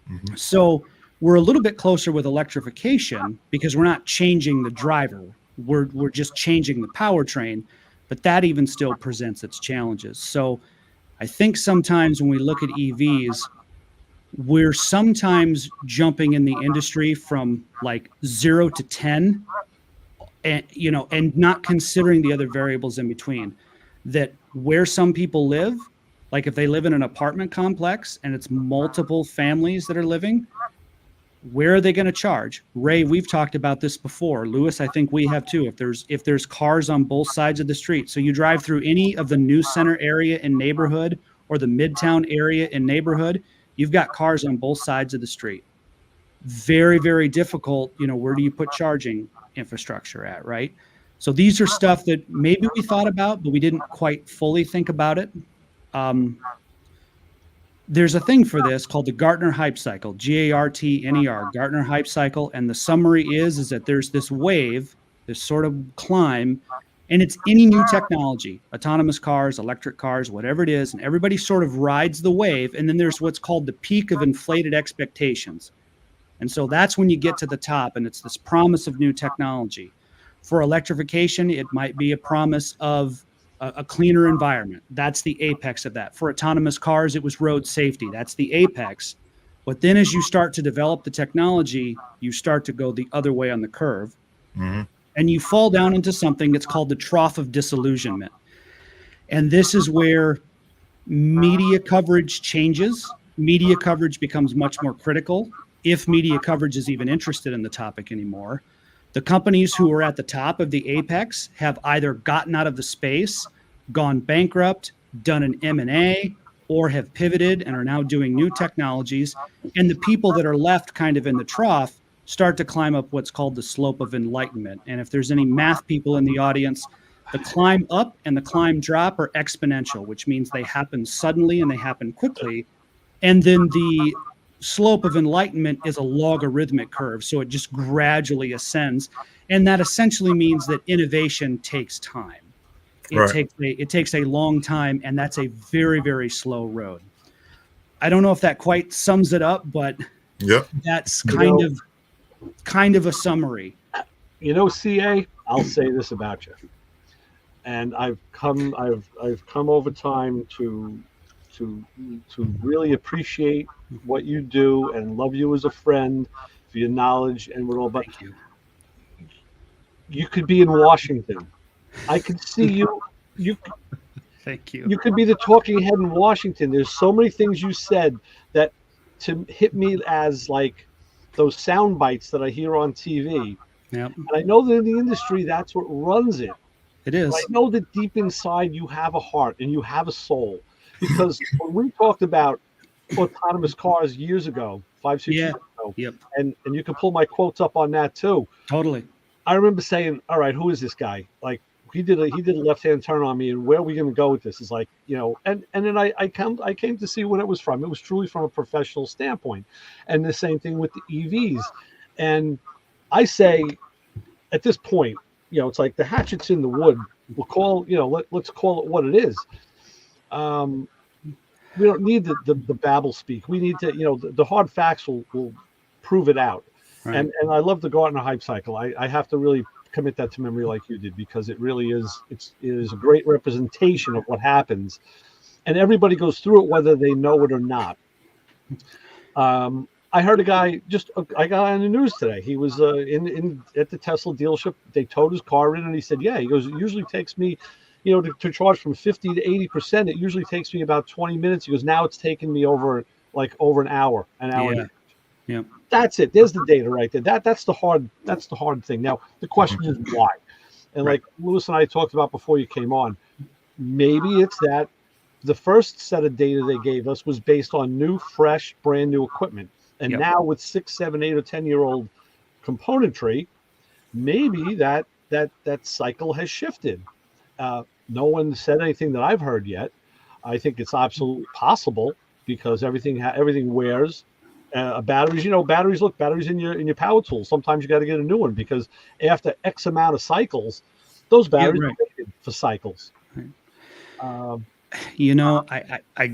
Mm-hmm. So we're a little bit closer with electrification because we're not changing the driver. We're just changing the powertrain, but that even still presents its challenges. So I think sometimes when we look at EVs, we're sometimes jumping in the industry from like 0 to 10, and not considering the other variables in between. That where some people live, like if they live in an apartment complex and it's multiple families that are living, where are they going to charge? Ray, we've talked about this before. Lewis, I think we have too. If there's cars on both sides of the street, so you drive through any of the news center area in neighborhood or the midtown area in neighborhood, you've got cars on both sides of the street. Very, very difficult. Where do you put charging infrastructure at, right? So these are stuff that maybe we thought about, but we didn't quite fully think about it. There's a thing for this called the Gartner Hype Cycle, Gartner, Gartner Hype Cycle. And the summary is that there's this wave, this sort of climb, and it's any new technology, autonomous cars, electric cars, whatever it is, and everybody sort of rides the wave. And then there's what's called the peak of inflated expectations. And so that's when you get to the top, and it's this promise of new technology. For electrification, it might be a promise of a cleaner environment. That's the apex of that. For autonomous cars, it was road safety. That's the apex. But then as you start to develop the technology, you start to go the other way on the curve. Mm-hmm. And you fall down into something that's called the trough of disillusionment. And this is where media coverage changes. Media coverage becomes much more critical, if media coverage is even interested in the topic anymore. The companies who are at the top of the apex have either gotten out of the space, gone bankrupt, done an M&A, or have pivoted and are now doing new technologies. And the people that are left kind of in the trough start to climb up what's called the slope of enlightenment. And if there's any math people in the audience, the climb up and the climb drop are exponential, which means they happen suddenly and they happen quickly. And then the slope of enlightenment is a logarithmic curve, so it just gradually ascends, and that essentially means that innovation takes time. It takes a long time, and that's a very, very slow road. I don't know if that quite sums it up, but that's kind of a summary. CA, I'll say this about you, and I've come over time to really appreciate what you do and love you as a friend for your knowledge and what all. But you could be in Washington. I could see you. Thank you. You could be the talking head in Washington. There's so many things you said that to hit me as like those sound bites that I hear on TV. Yep. And I know that in the industry, that's what runs it. It is. But I know that deep inside you have a heart and you have a soul. Because when we talked about autonomous cars years ago, 5-6 years ago, and you can pull my quotes up on that too. Totally. I remember saying, "All right, who is this guy?" Like he did a left-hand turn on me, and where are we going to go with this? Is like, and then I came to see what it was from. It was truly from a professional standpoint, and the same thing with the EVs. And I say, at this point, it's like the hatchet's in the wood. We'll call, let's call it what it is. We don't need the babble speak. We need to, the hard facts will prove it out. Right. And I love the Gartner Hype Cycle. I have to really commit that to memory like you did, because it really is, it is a great representation of what happens, and everybody goes through it whether they know it or not. I heard a guy I got on the news today. He was in at the Tesla dealership. They towed his car in, and he said, "Yeah," he goes, "It usually takes me, to charge from 50 to 80%. It usually takes me about 20 minutes." He goes, "Now it's taking me over an hour, an hour." Yeah. Yeah. That's it. There's the data right there. That's the hard thing. Now the question is why, and Right. like Lewis and I talked about before you came on, maybe it's that the first set of data they gave us was based on new, fresh, brand new equipment. And Yep. now with 6, 7, 8, or 10-year-old componentry, maybe that cycle has shifted. No one said anything that I've heard yet. I think it's absolutely possible, because everything wears. Batteries, batteries in your power tools. Sometimes you got to get a new one, because after X amount of cycles, those batteries right. are rated for cycles. Right. Um, I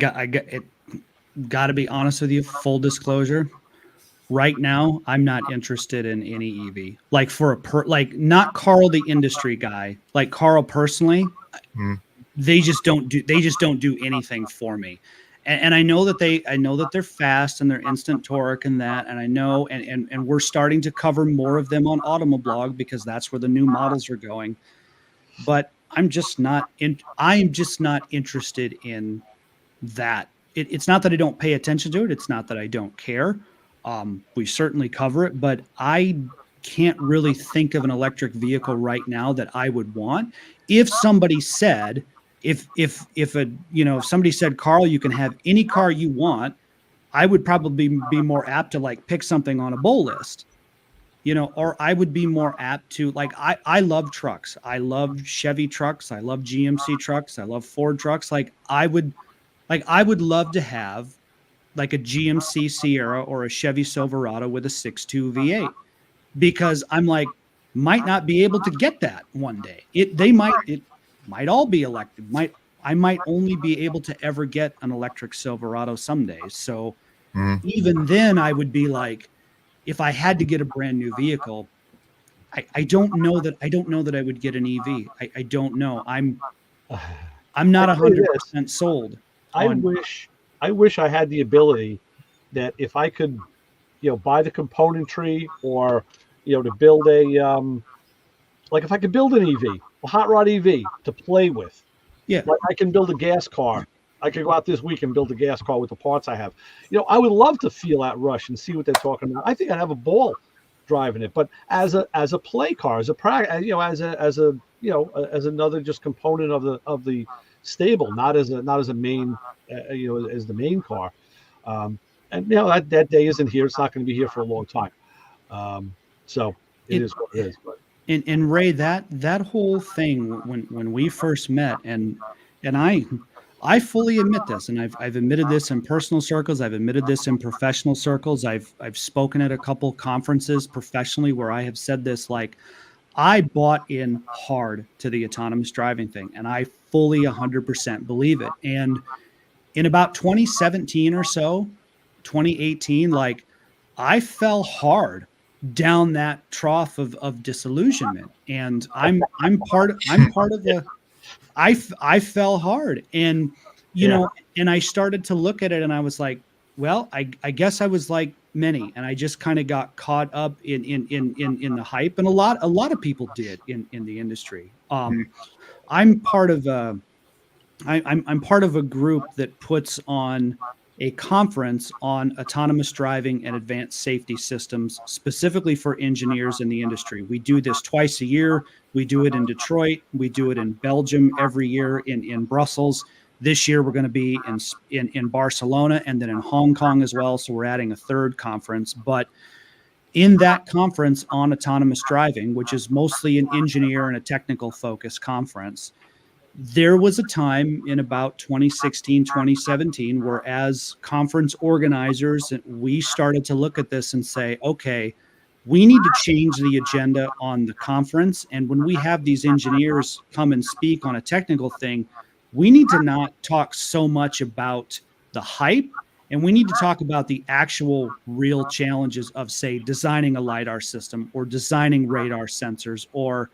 got to be honest with you. Full disclosure. Right now, I'm not interested in any EV. Like not Carl, the industry guy. Like Carl personally, they just don't do anything for me. And I know that they're fast and they're instant torque and that, and I know, and we're starting to cover more of them on AutomoBlog, because that's where the new models are going. But I'm just not interested in that. It's not that I don't pay attention to it. It's not that I don't care. We certainly cover it, but I can't really think of an electric vehicle right now that I would want. If somebody said, if somebody said, "Carl, you can have any car you want," I would probably be more apt to like pick something on a bull list, or I would be more apt to like, I love trucks. I love Chevy trucks. I love GMC trucks. I love Ford trucks. I would love to have like a GMC Sierra or a Chevy Silverado with a 6.2 V8, because I'm like, might not be able to get that one day. It might all be electric. I might only be able to ever get an electric Silverado some days. So even then I would be like, if I had to get a brand new vehicle, I don't know that I would get an EV. I don't know. I'm not 100% sold. I wish I had the ability that if I could, buy the componentry, or, to build if I could build an EV, a hot rod EV to play with. Yeah. Like I can build a gas car. I could go out this week and build a gas car with the parts I have. I would love to feel that rush and see what they're talking about. I think I'd have a ball driving it. But as a play car, as another just component of the stable, not as a main, as the main car. And that day isn't here. It's not going to be here for a long time. So it is what it is. But. And Ray, that whole thing when we first met, and I fully admit this, and I've admitted this in personal circles, I've admitted this in professional circles, I've spoken at a couple conferences professionally where I have said this, like, I bought in hard to the autonomous driving thing, and I fully 100% believe it. And in about 2017 or so, 2018, like, I fell hard down that trough of disillusionment, and I'm part of the. I fell hard, and and I started to look at it, and I was like, well, I guess I was like many, and I just kind of got caught up in the hype, and a lot of people did in the industry. I'm part of I'm part of a group that puts on a conference on autonomous driving and advanced safety systems, specifically for engineers in the industry. We do this twice a year. We do it in Detroit. We do it in Belgium every year, in Brussels. This year, we're going to be in Barcelona and then in Hong Kong as well. So we're adding a third conference. But in that conference on autonomous driving, which is mostly an engineer and a technical focused conference, there was a time in about 2016, 2017, where as conference organizers, we started to look at this and say, okay, we need to change the agenda on the conference. And when we have these engineers come and speak on a technical thing, we need to not talk so much about the hype And we need to talk about the actual real challenges of, say, designing a LiDAR system or designing radar sensors, or,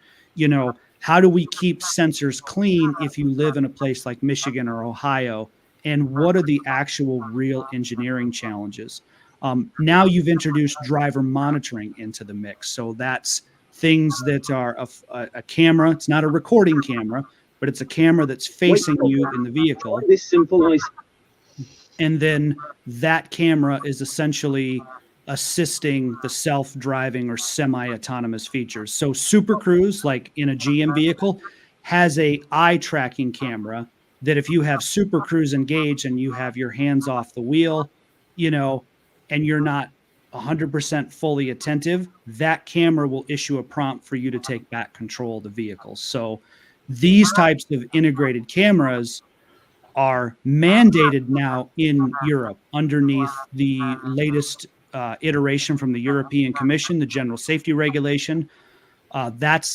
how do we keep sensors clean if you live in a place like Michigan or Ohio? And what are the actual real engineering challenges? Now you've introduced driver monitoring into the mix. So that's things that are a camera. It's not a recording camera, but it's a camera that's facing you in the vehicle. This simple And then that camera is essentially assisting the self-driving or semi-autonomous features. So Super Cruise, like in a GM vehicle, has a eye tracking camera that if you have Super Cruise engaged and you have your hands off the wheel, and you're not 100% fully attentive, that camera will issue a prompt for you to take back control of the vehicle. So these types of integrated cameras are mandated now in Europe underneath the latest iteration from the European Commission, the General Safety Regulation. That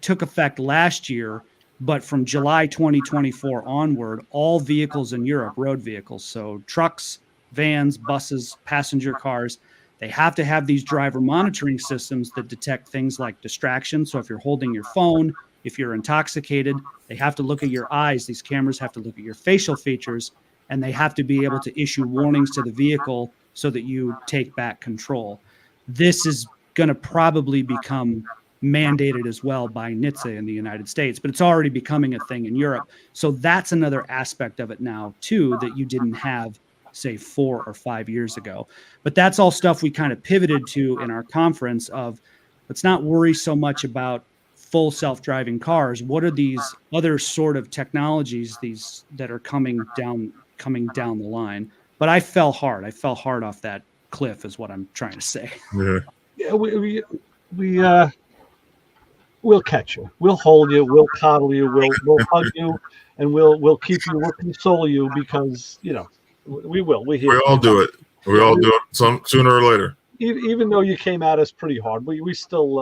took effect last year, but from July 2024 onward, all vehicles in Europe, road vehicles, so trucks, vans, buses, passenger cars, they have to have these driver monitoring systems that detect things like distraction. So if you're holding your phone, if you're intoxicated, they have to look at your eyes. These cameras have to look at your facial features, and they have to be able to issue warnings to the vehicle so that you take back control. This is going to probably become mandated as well by NHTSA in the United States, but it's already becoming a thing in Europe. So that's another aspect of it now, too, that you didn't have, say, 4 or 5 years ago. But that's all stuff we kind of pivoted to in our conference of, let's not worry so much about full self-driving cars. What are these other sort of technologies that are coming down the line? But I fell hard off that cliff is what I'm trying to say. Yeah, we'll catch you. We'll hold you. We'll coddle you. We'll hug you, and we'll keep you. We'll console you because we will. We all do it. We all do it sooner or later. Even though you came at us pretty hard, we still,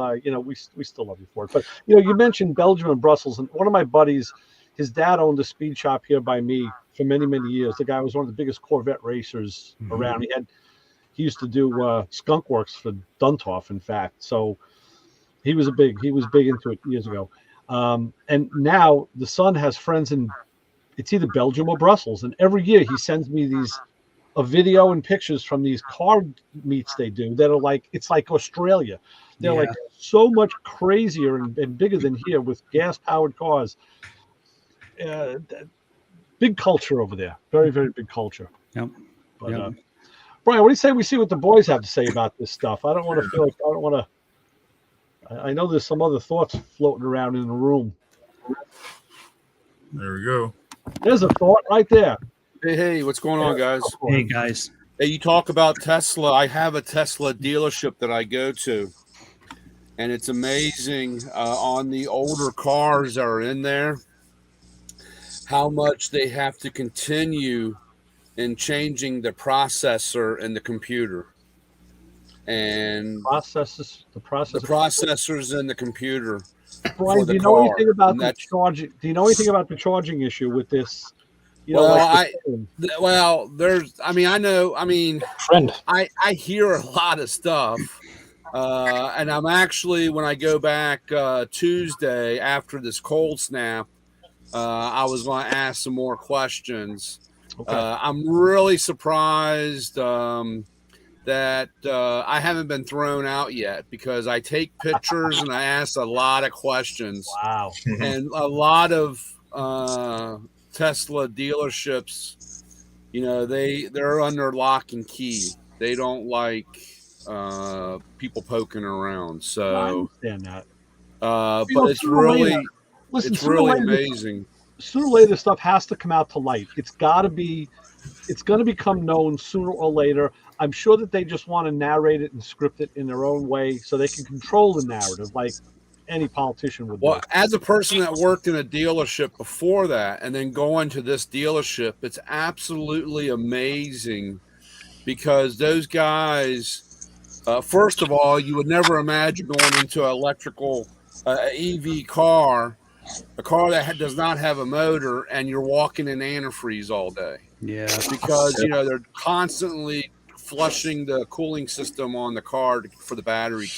we still love you for it. But you mentioned Belgium and Brussels, and one of my buddies, his dad owned a speed shop here by me for many, many years. The guy was one of the biggest Corvette racers around. He used to do skunk works for Dunthoff, in fact. So he was big into it years ago. And now the son has friends in, it's either Belgium or Brussels, and every year he sends me a video and pictures from these car meets they do that are like, it's like Australia. They're like so much crazier and bigger than here with gas powered cars. Big culture over there. Very, very big culture. Yep. But, Brian, what do you say we see what the boys have to say about this stuff? I don't want to feel like I know there's some other thoughts floating around in the room. There we go. There's a thought right there. Hey, what's going on, guys? Hey, guys. Hey, you talk about Tesla. I have a Tesla dealership that I go to, and it's amazing on the older cars that are in there, how much they have to continue in changing the processor and the computer. And the processors in the computer. Brian, do you know anything about the charging? Do you know anything about the charging issue with this? I hear a lot of stuff, and I'm actually, when I go back Tuesday after this cold snap, I was going to ask some more questions. Okay. I'm really surprised that I haven't been thrown out yet, because I take pictures and I ask a lot of questions. Wow. And a lot of Tesla dealerships, they're under lock and key. They don't like people poking around. So I understand that. But it's really, amazing. Sooner or later, this stuff has to come out to light. It's going to become known sooner or later. I'm sure that they just want to narrate it and script it in their own way so they can control the narrative like any politician would. Well, as a person that worked in a dealership before that and then going to this dealership, it's absolutely amazing, because those guys, first of all, you would never imagine going into an electrical EV car, a car that does not have a motor, and you're walking in antifreeze all day. Yeah. because they're constantly flushing the cooling system on the car for the battery.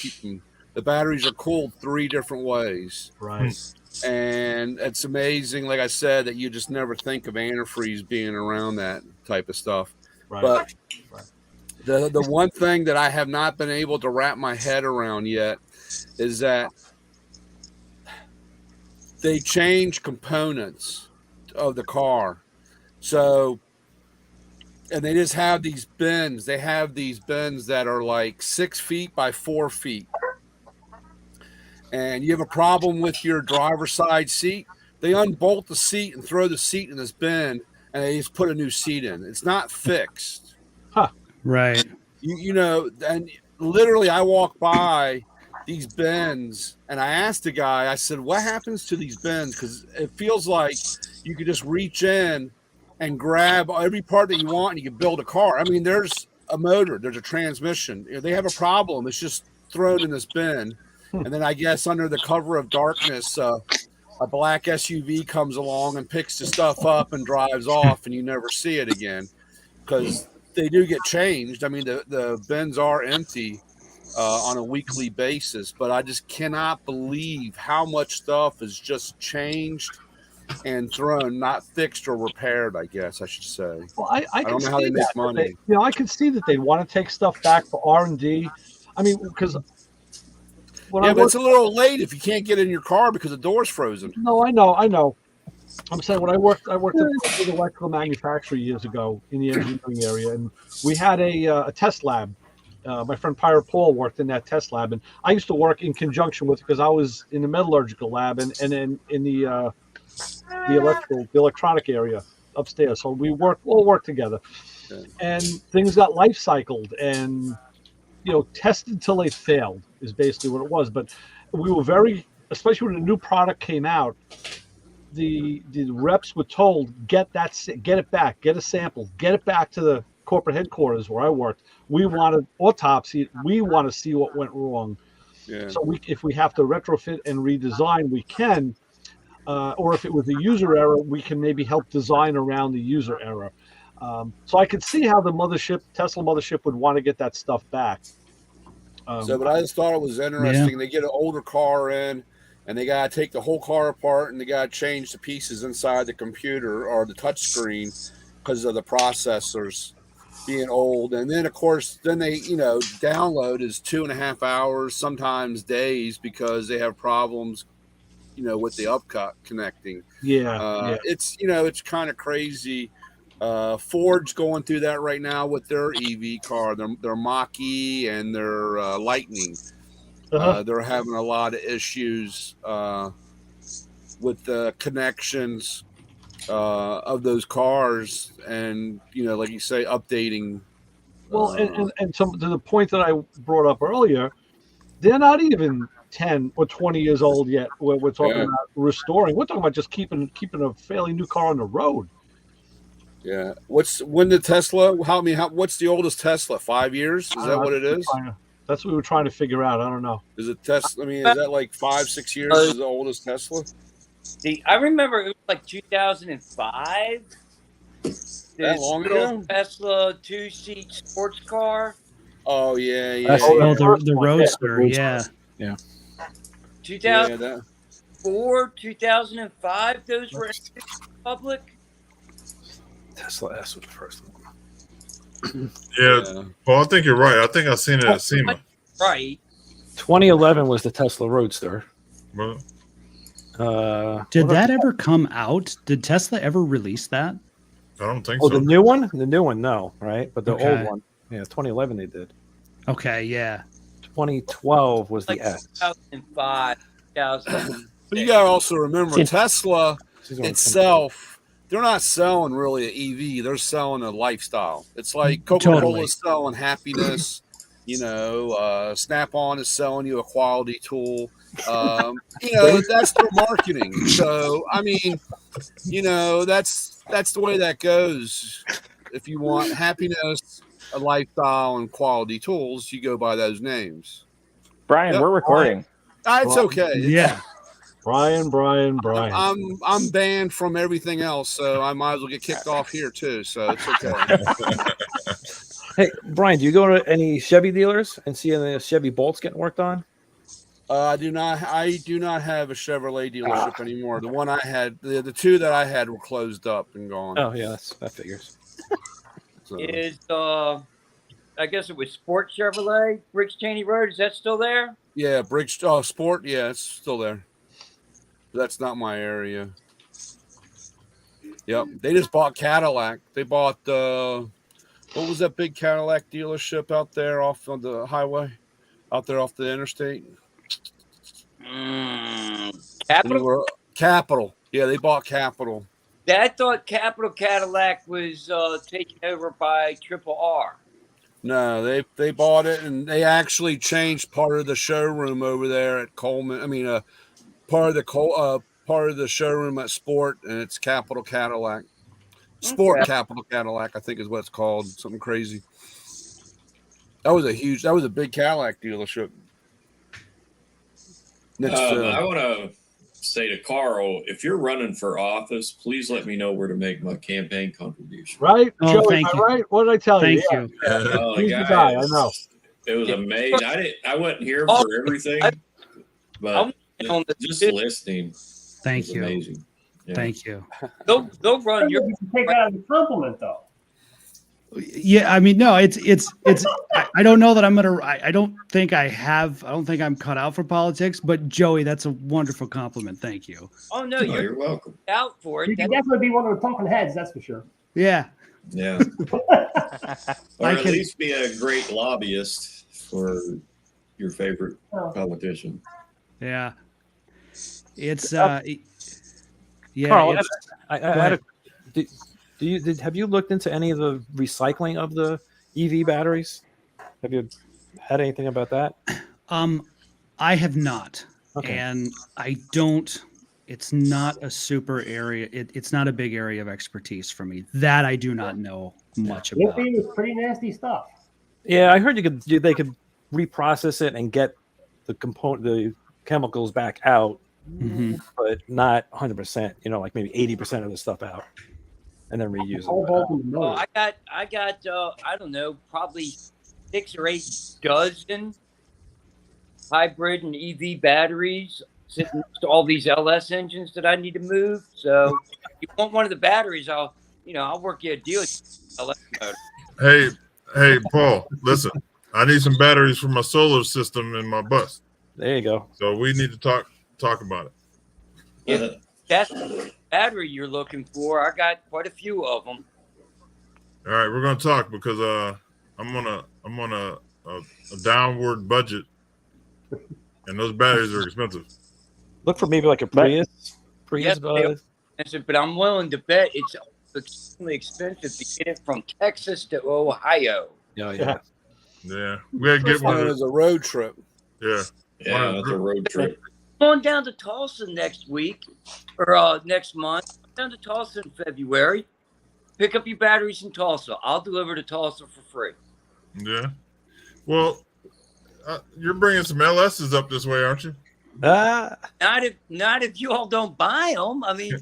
The batteries are cooled 3 different ways. Right. And it's amazing, like I said, that you just never think of antifreeze being around that type of stuff. Right. But Right. the one thing that I have not been able to wrap my head around yet is that they change components of the car. So, and they just have these bins. They have these bins that are like 6 feet by 4 feet. And you have a problem with your driver's side seat, they unbolt the seat and throw the seat in this bin, and they just put a new seat in. It's not fixed. Right. And literally I walk by these bins and I asked the guy, I said, what happens to these bins? Because it feels like you could just reach in and grab every part that you want and you can build a car. I mean, there's a motor, there's a transmission. If they have a problem, it's just thrown in this bin. And then I guess under the cover of darkness, a black SUV comes along and picks the stuff up and drives off, and you never see it again because they do get changed. I mean, the bins are empty on a weekly basis, but I just cannot believe how much stuff is just changed and thrown, not fixed or repaired, I guess I should say. Well, I don't can know how they see make that. money. I can see that they want to take stuff back for R&D. I mean, because but it's a little late if you can't get in your car because the door's frozen. No, I know. I'm saying when I worked at an electrical manufacturer years ago in the engineering area, and we had a test lab. My friend Pirate Paul worked in that test lab, and I used to work in conjunction with, because I was in the metallurgical lab and then in the electronic area upstairs. So we all worked together, and things got life cycled and tested till they failed is basically what it was. But we were very, especially when a new product came out, the reps were told, get it back, get a sample, get it back to the corporate headquarters where I worked. We want to autopsy it. We want to see what went wrong. Yeah. So if we have to retrofit and redesign, we can. Or if it was a user error, we can maybe help design around the user error. So I could see how the Tesla mothership would want to get that stuff back. But I just thought it was interesting. Yeah. They get an older car in, and they got to take the whole car apart, and they got to change the pieces inside the computer or the touch screen because of the processors being old. And then, of course, they, download is 2.5 hours, sometimes days, because they have problems, with the upcut connecting. It's kind of crazy. Ford's going through that right now with their EV car, their Mach-E and their Lightning. They're having a lot of issues with the connections of those cars, and like you say, updating. Well, and to the point that I brought up earlier, they're not even 10 or 20 years old yet. We're talking about restoring. We're talking about just keeping a fairly new car on the road. Yeah. What's the oldest Tesla? 5 years? Is that what it is? That's what we were trying to figure out. I don't know. Is it Tesla? I mean, is that like 5-6 years is the oldest Tesla? I remember it was like 2005. That long ago? Tesla 2-seat sports car. Oh yeah. The Roadster. Yeah. 2004, 2005. Those were public. Tesla S was the first one. Yeah. Well, I think you're right. I think I've seen it at SEMA. Right. 2011 was the Tesla Roadster. Well, did that ever come out? Did Tesla ever release that? I don't think so. The new one? The new one, no, right? But the old one, 2011 they did. Okay, yeah. 2012 was the S. 2005, 2000. But you got to also remember, Tesla itself, they're not selling really an EV. They're selling a lifestyle. It's like Coca-Cola is selling happiness. Snap-on is selling you a quality tool. That's their marketing. So, I mean, that's the way that goes. If you want happiness, a lifestyle, and quality tools, you go by those names. Brian, we're recording. It's okay. Yeah. Brian. I'm banned from everything else, so I might as well get kicked off here too. So it's okay. Hey, Brian, do you go to any Chevy dealers and see any Chevy bolts getting worked on? I do not have a Chevrolet dealership anymore. The one I had, the two that I had were closed up and gone. Oh yeah, that figures. So, Is I guess it was Sport Chevrolet, Briggs Cheney Road. Is that still there? yeah, Briggs Sport. Yeah, it's still there. That's not my area. Yep, they just bought Cadillac. They bought what was that big Cadillac dealership out there off on the highway, out there off the interstate? Capital. Capital. Yeah, they bought Capital. I thought Capital Cadillac was taken over by Triple R. No, they bought it, and they actually changed part of the showroom over there at Coleman. I mean, part of the showroom at Sport, and it's Capital Cadillac. Sport Capital Cadillac, I think is what it's called. Something crazy. That was a big Cadillac dealership. I want to say to Carl, if you're running for office, please let me know where to make my campaign contribution. Right, Oh, Joey? thank Am I you. right? What did I tell you? Thank you. Oh, He's the guy. I know. It was amazing. I wasn't here for everything, but just listening. Thank was you. Amazing. Yeah. Thank you. They'll run your. You can take that as a compliment, though. Yeah, I mean, no, it's. I don't know that I'm gonna. I don't think I'm cut out for politics. But Joey, that's a wonderful compliment. Thank you. Oh no, Oh, you're you're welcome. out for it. You can definitely be one of the talking heads, that's for sure. Yeah. Yeah. Or at least be a great lobbyist for your favorite politician. Yeah. It's yeah. Carl, it's, I had have you looked into any of the recycling of the EV batteries? Have you had anything about that? I have not, Okay. and I don't. It's not a super area. It's not a big area of expertise for me. That I do not know much about. Lithium is pretty nasty stuff. Yeah, I heard they could reprocess it and get the chemicals back out, but not 100%. You know, like maybe 80% of the stuff out, and then reuse it. Well, I got I don't know, probably 6 or 8 dozen hybrid and EV batteries sitting next to all these LS engines that I need to move. So if you want one of the batteries, I'll work you a deal. LS motor. Hey, Paul, listen. I need some batteries for my solar system in my bus. There you go. So we need to talk about it. If that's the battery you're looking for, I got quite a few of them. All right, we're gonna talk because I'm on a downward budget, and those batteries are expensive. Look for maybe like a Prius. Yes, but I'm willing to bet it's extremely expensive to get it from Texas to Ohio. Yeah. Yeah, we gotta get one of as a road trip. Yeah, Yeah, that's a road trip. Going down to Tulsa next week or next month. Down to Tulsa in February. Pick up your batteries in Tulsa. I'll deliver to Tulsa for free. Yeah. Well, you're bringing some LSs up this way, aren't you? Not if you all don't buy them. I mean,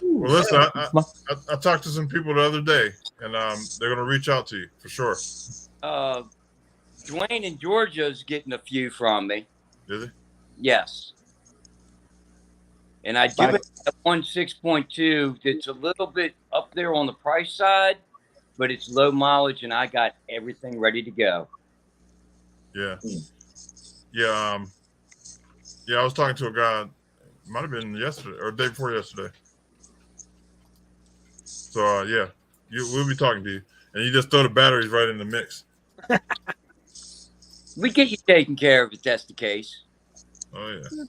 Well, listen, I talked to some people the other day, and they're gonna reach out to you for sure. Dwayne in Georgia is getting a few from me. Is he? Yes. And I do have one 6.2 that's a little bit up there on the price side, but it's low mileage, and I got everything ready to go. Yeah. Yeah. Yeah, I was talking to a guy. It might have been yesterday or the day before yesterday. So yeah, we'll be talking to you, and you just throw the batteries right in the mix. We get you taken care of if that's the case. Oh yeah.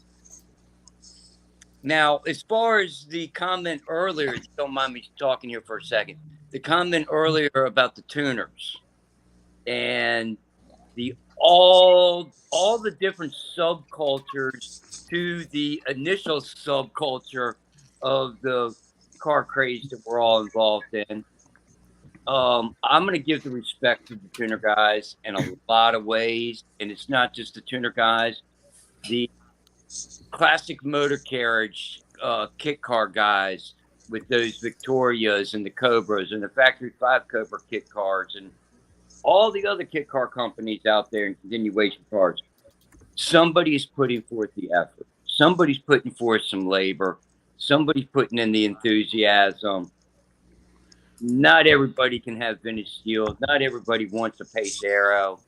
Now, as far as the comment earlier, if you don't mind me talking here for a second, the comment earlier about the tuners and all the different subcultures to the initial subculture of the car craze that we're all involved in. I'm going to give the respect to the tuner guys in a lot of ways, and it's not just the tuner guys. The classic motor carriage kit car guys with those Victorias and the Cobras and the Factory 5 Cobra kit cars and all the other kit car companies out there and continuation cars. Somebody's putting forth the effort. Somebody's putting forth some labor. Somebody's putting in the enthusiasm. Not everybody can have vintage steel. Not everybody wants a Pace Aero.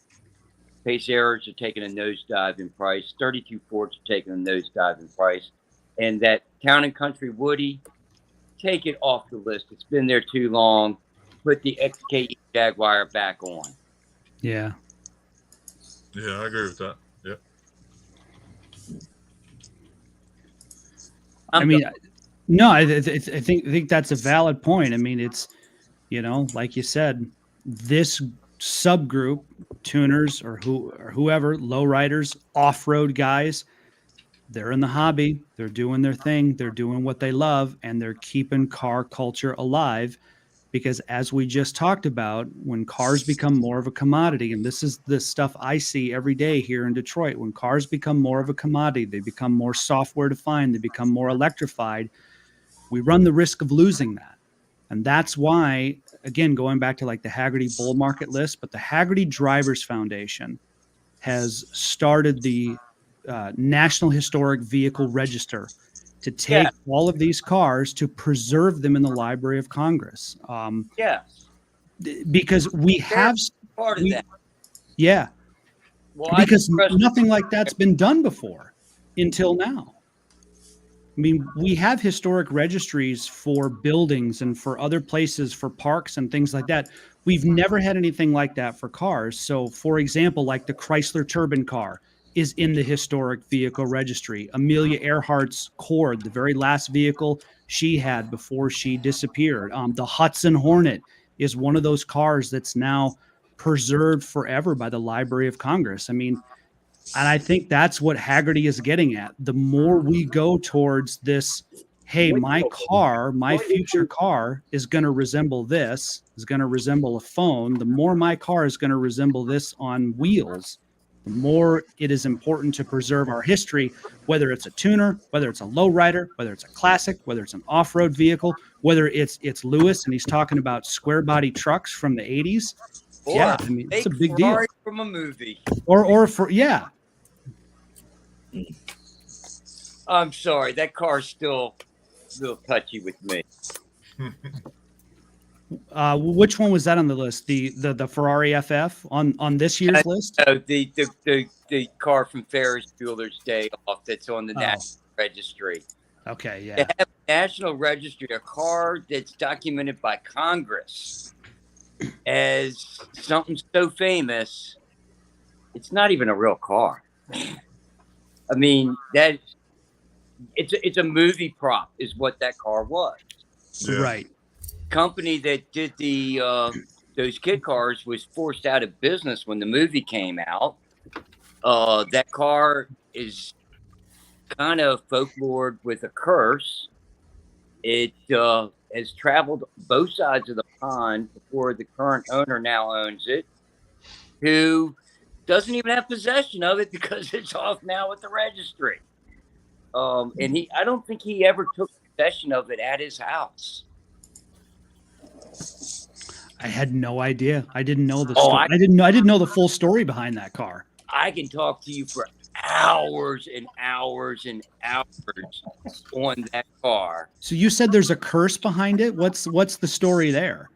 Pace Aeros are taking a nosedive in price. 32 Fords are taking a nosedive in price. And that Town and Country Woody, take it off the list. It's been there too long. Put the XKE Jaguar back on. Yeah. Yeah, I agree with that. Yeah. I mean, no, I think that's a valid point. I mean, it's, you know, like you said, this subgroup, tuners or whoever, lowriders, off-road guys, they're in the hobby. They're doing their thing. They're doing what they love, and they're keeping car culture alive. Because as we just talked about, when cars become more of a commodity, and this is the stuff I see every day here in Detroit, when cars become more of a commodity, they become more software defined, they become more electrified, we run the risk of losing that. And that's why, again, going back to like the Hagerty bull market list, but the Hagerty Drivers Foundation has started the National Historic Vehicle Register to take all of these cars to preserve them in the Library of Congress. Because we have part of that. Yeah. Well, because nothing like that's been done before until now. I mean, we have historic registries for buildings and for other places, for parks and things like that. We've never had anything like that for cars. So, for example, like the Chrysler Turbine car is in the historic vehicle registry. Amelia Earhart's Cord, the very last vehicle she had before she disappeared. The Hudson Hornet is one of those cars that's now preserved forever by the Library of Congress. I mean, and I think that's what Hagerty is getting at. The more we go towards this, hey, my car, my future car is going to resemble this, is going to resemble a phone. The more my car is going to resemble this on wheels, the more it is important to preserve our history, whether it's a tuner, whether it's a lowrider, whether it's a classic, whether it's an off-road vehicle, whether it's Lewis and he's talking about square body trucks from the 80s. Or I mean, it's a big deal. From a movie. Or I'm sorry, that car's still a little touchy with me. Which one was that on the list? The Ferrari FF on this year's list? The car from Ferris Bueller's Day Off that's on the National Registry. Okay, yeah. They have a National Registry, a car that's documented by Congress as something so famous. It's not even a real car. I mean, that it's a movie prop is what that car was. Yeah. Right. Company that did the those kit cars was forced out of business when the movie came out. That car is kind of folklored with a curse. It has traveled both sides of the pond before the current owner now owns it, who doesn't even have possession of it because it's off now with the registry. And I don't think he ever took possession of it at his house. I had no idea. I didn't know the story. I didn't know the full story behind that car. I can talk to you for hours and hours and hours on that car. So you said there's a curse behind it. What's the story there?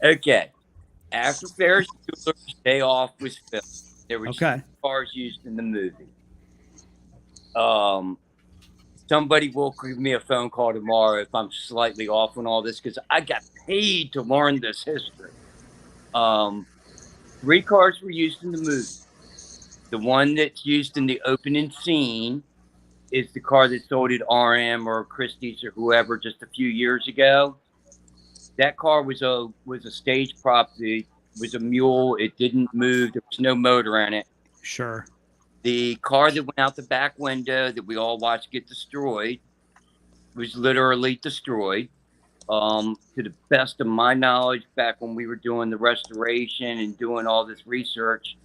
Okay. After Ferris Bueller's Day Off was filmed, there were two cars used in the movie. Somebody will give me a phone call tomorrow if I'm slightly off on all this because I got paid to learn this history. 3 cars were used in the movie. The one that's used in the opening scene is the car that sold at RM or Christie's or whoever just a few years ago. That car was a stage prop. It was a mule. It didn't move. There was no motor in it. Sure. The car that went out the back window that we all watched get destroyed was literally destroyed. To the best of my knowledge, back when we were doing the restoration and doing all this research,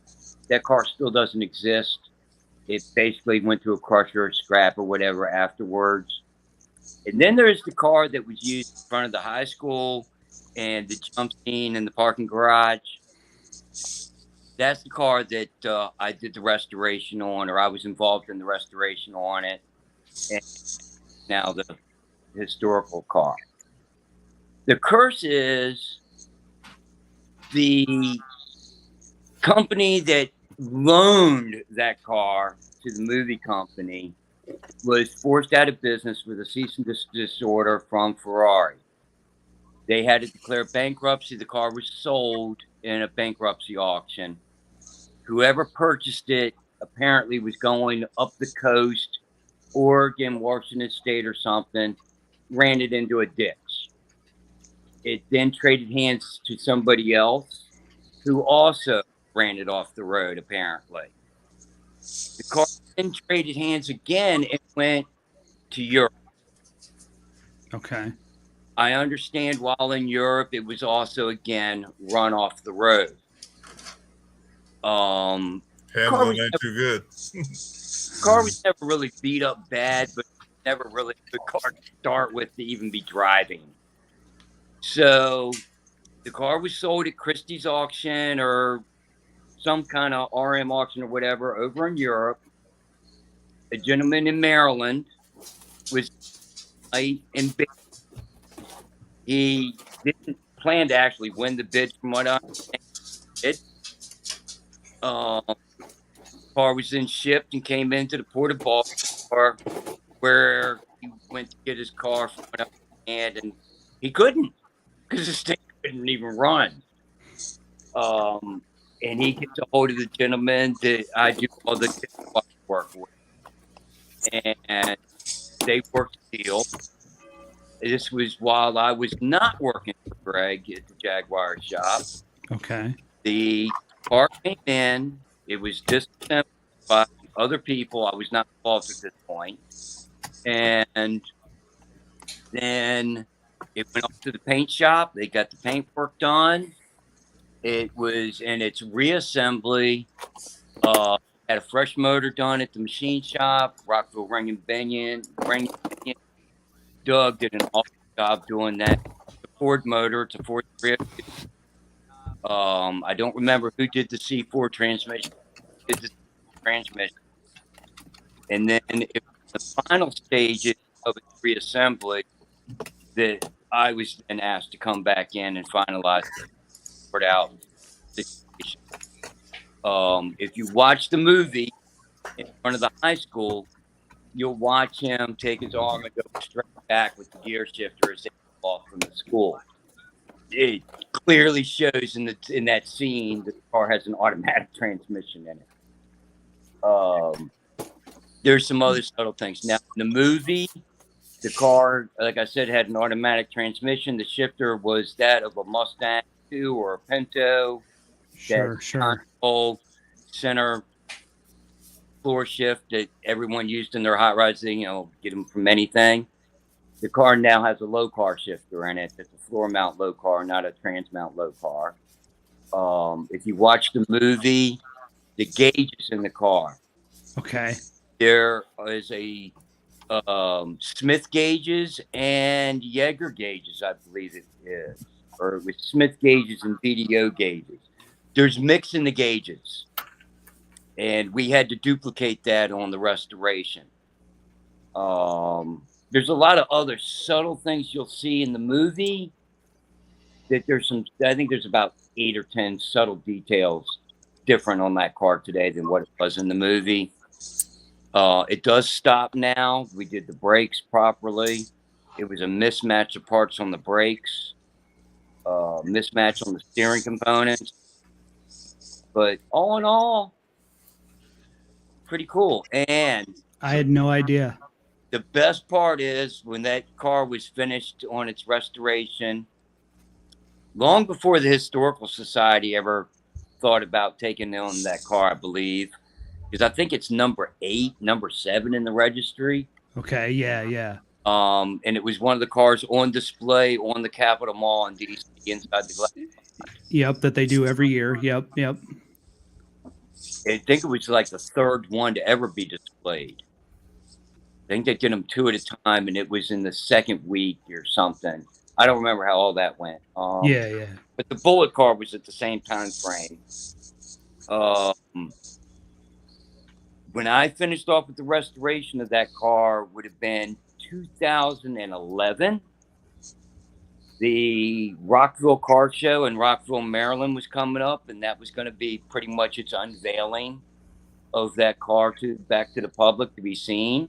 that car still doesn't exist. It basically went to a crusher or scrap or whatever afterwards. And then there's the car that was used in front of the high school and the jump scene in the parking garage. That's the car that I did the restoration on, or I was involved in the restoration on it. And now the historical car. The curse is the company that loaned that car to the movie company was forced out of business with a cease and desist order from Ferrari. They had to declare bankruptcy. The car was sold in a bankruptcy auction. Whoever purchased it apparently was going up the coast, Oregon, Washington State or something, ran it into a ditch. It then traded hands to somebody else who also ran it off the road, apparently. The car then traded hands again and went to Europe. Okay. I understand while in Europe, it was also, again, run off the road. Hamlin ain't too good. Car was never really beat up bad, but never really a good car to start with to even be driving. So the car was sold at Christie's auction or some kind of RM auction or whatever over in Europe. A gentleman in Maryland was in bid. He didn't plan to actually win the bid from what I understand. Car was then shipped and came into the port of Baltimore, where he went to get his car from what I understand, and he couldn't because his thing couldn't even run. And he gets a hold of the gentleman that I do all the work with, and they worked a deal. This was while I was not working for Greg at the Jaguar shop. Okay. The car came in. It was disassembled by other people. I was not involved at this point. And then it went off to the paint shop. They got the paintwork done. It was in its reassembly. Had a fresh motor done at the machine shop. Rockville Ring and Binion. Doug did an awesome job doing that. The Ford motor, it's a Ford 302. I don't remember who did the C4 transmission. Did the transmission. And then it was the final stages of its reassembly that I was then asked to come back in and finalize it out. If you watch the movie in front of the high school, you'll watch him take his arm and go straight back with the gear shifter as they go off from the school. It clearly shows in that scene that the car has an automatic transmission in it. There's some other subtle things. Now, in the movie, the car, like I said, had an automatic transmission. The shifter was that of a Mustang 2 or a Pinto. Sure. Control center floor shift that everyone used in their hot rods, get them from anything. The car now has a low car shifter in it. It's a floor mount low car, not a trans mount low car. If you watch the movie, the gauges in the car. Okay. There is a Smith gauges and Jaeger gauges, I believe it is. Or with Smith gauges and VDO gauges. There's mix in the gauges. And we had to duplicate that on the restoration. There's a lot of other subtle things you'll see in the movie. I think there's about 8 or 10 subtle details different on that car today than what it was in the movie. It does stop now. We did the brakes properly. It was a mismatch of parts on the brakes, mismatch on the steering components. But all in all, pretty cool. And I had no idea. The best part is when that car was finished on its restoration, long before the Historical Society ever thought about taking on that car, I believe, because I think it's number 7 in the registry. Okay, yeah. And it was one of the cars on display on the Capitol Mall in DC inside the glass. Yep, that they do every year. Yep. I think it was like the third one to ever be displayed. I think they did them 2 at a time, and it was in the second week or something. I don't remember how all that went. Yeah. But the Bullet car was at the same time frame. When I finished off with the restoration of that car, would have been 2011. The Rockville Car Show in Rockville, Maryland was coming up, and that was going to be pretty much its unveiling of that car back to the public to be seen.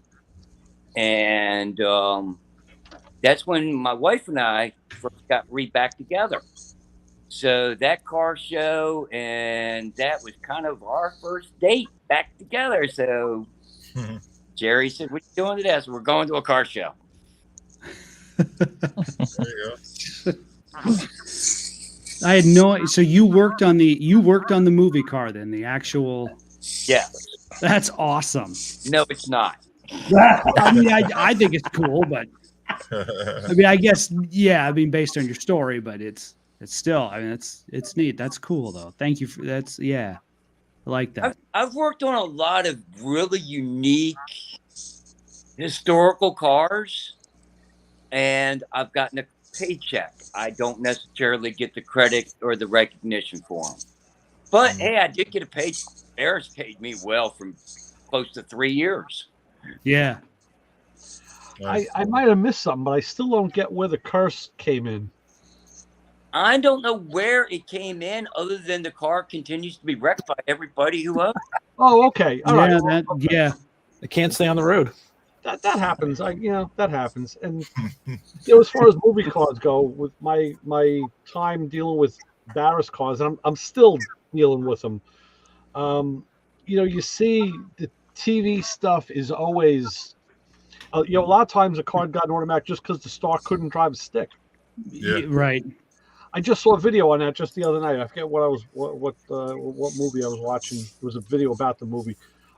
And that's when my wife and I first got back together. So that car show, and that was kind of our first date back together. So Jerry said, "What are you doing today?" I said, "We're going to a car show." There you go. I had no. So you worked on the movie car then, the actual. Yeah. That's awesome. No, it's not. I mean, I think it's cool, but I mean, I guess yeah. I mean, based on your story, but it's still. I mean, it's neat. That's cool though. Thank you for that's yeah. I like that. I've worked on a lot of really unique historical cars, and I've gotten a paycheck. I don't necessarily get the credit or the recognition for them. But hey, I did get a paycheck. Ferris paid me well for close to 3 years. Yeah. I might have missed something, but I still don't get where the curse came in. I don't know where it came in, other than the car continues to be wrecked by everybody who owns it. Oh, okay. All right. Yeah. It can't stay on the road. That happens. That happens. And as far as movie cars go, with my time dealing with Barris cars, and I'm still dealing with them. You see the TV stuff is always, a lot of times a car got an automatic just because the star couldn't drive a stick. Yeah. Right. I just saw a video on that just the other night. I forget what movie I was watching. It was a video about the movie.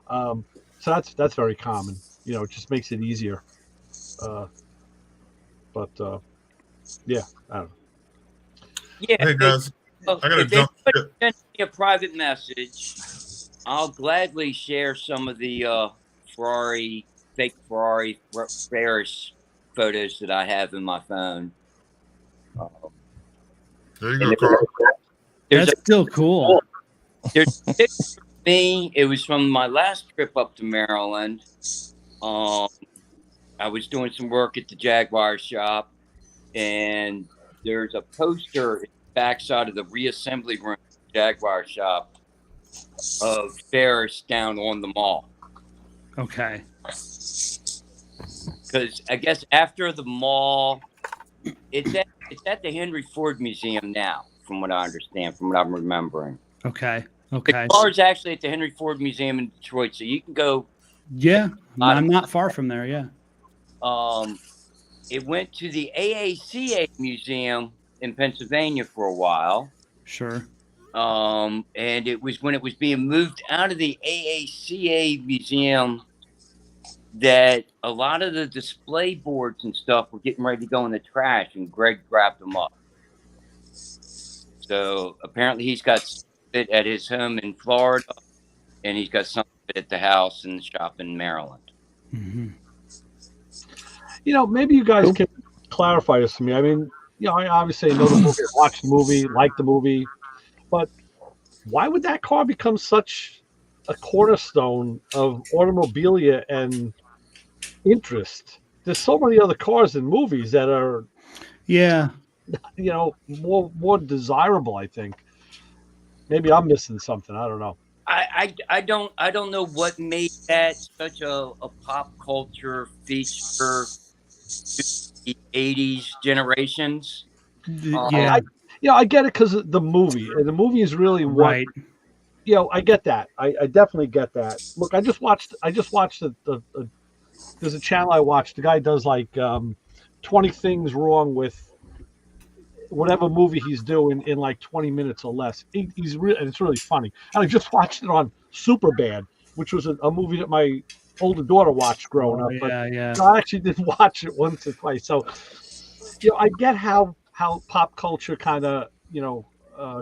So that's very common. It just makes it easier. But yeah, I don't know. Yeah. Hey guys, I gotta if jump. anybody sends me a private message, I'll gladly share some of the fake Ferrari Ferris photos that I have in my phone. There you go, Carl. That's still cool. There's a picture of me. It was from my last trip up to Maryland. I was doing some work at the Jaguar shop, and there's a poster in the backside of the reassembly room at the Jaguar shop of Ferris down on the mall. Okay. Because I guess after the mall, it's at the Henry Ford Museum now, from what I understand, from what I'm remembering. Okay. The car's actually at the Henry Ford Museum in Detroit, so you can go. Yeah, I'm not far from there. Yeah. It went to the AACA Museum in Pennsylvania for a while. Sure. And it was when it was being moved out of the AACA Museum that a lot of the display boards and stuff were getting ready to go in the trash, and Greg grabbed them up. So apparently he's got it at his home in Florida, and he's got some of it at the house and the shop in Maryland. Mm-hmm. Maybe you guys can clarify this for me. I mean, I obviously know the movie, watch the movie, like the movie, but why would that car become such a cornerstone of automobilia and interest? There's so many other cars in movies that are, more desirable. I think maybe I'm missing something. I don't know. I don't know what made that such a pop culture feature the 80s generations. I get it because of the movie, and the movie is really right. I get that. I definitely get that. Look, I just watched the there's a channel I watched. The guy does like 20 things wrong with whatever movie he's doing in like 20 minutes or less. He's really, and it's really funny. And I just watched it on Superbad, which was a movie that my older daughter watched growing up. But I actually did watch it once or twice. So, I get how pop culture kind of,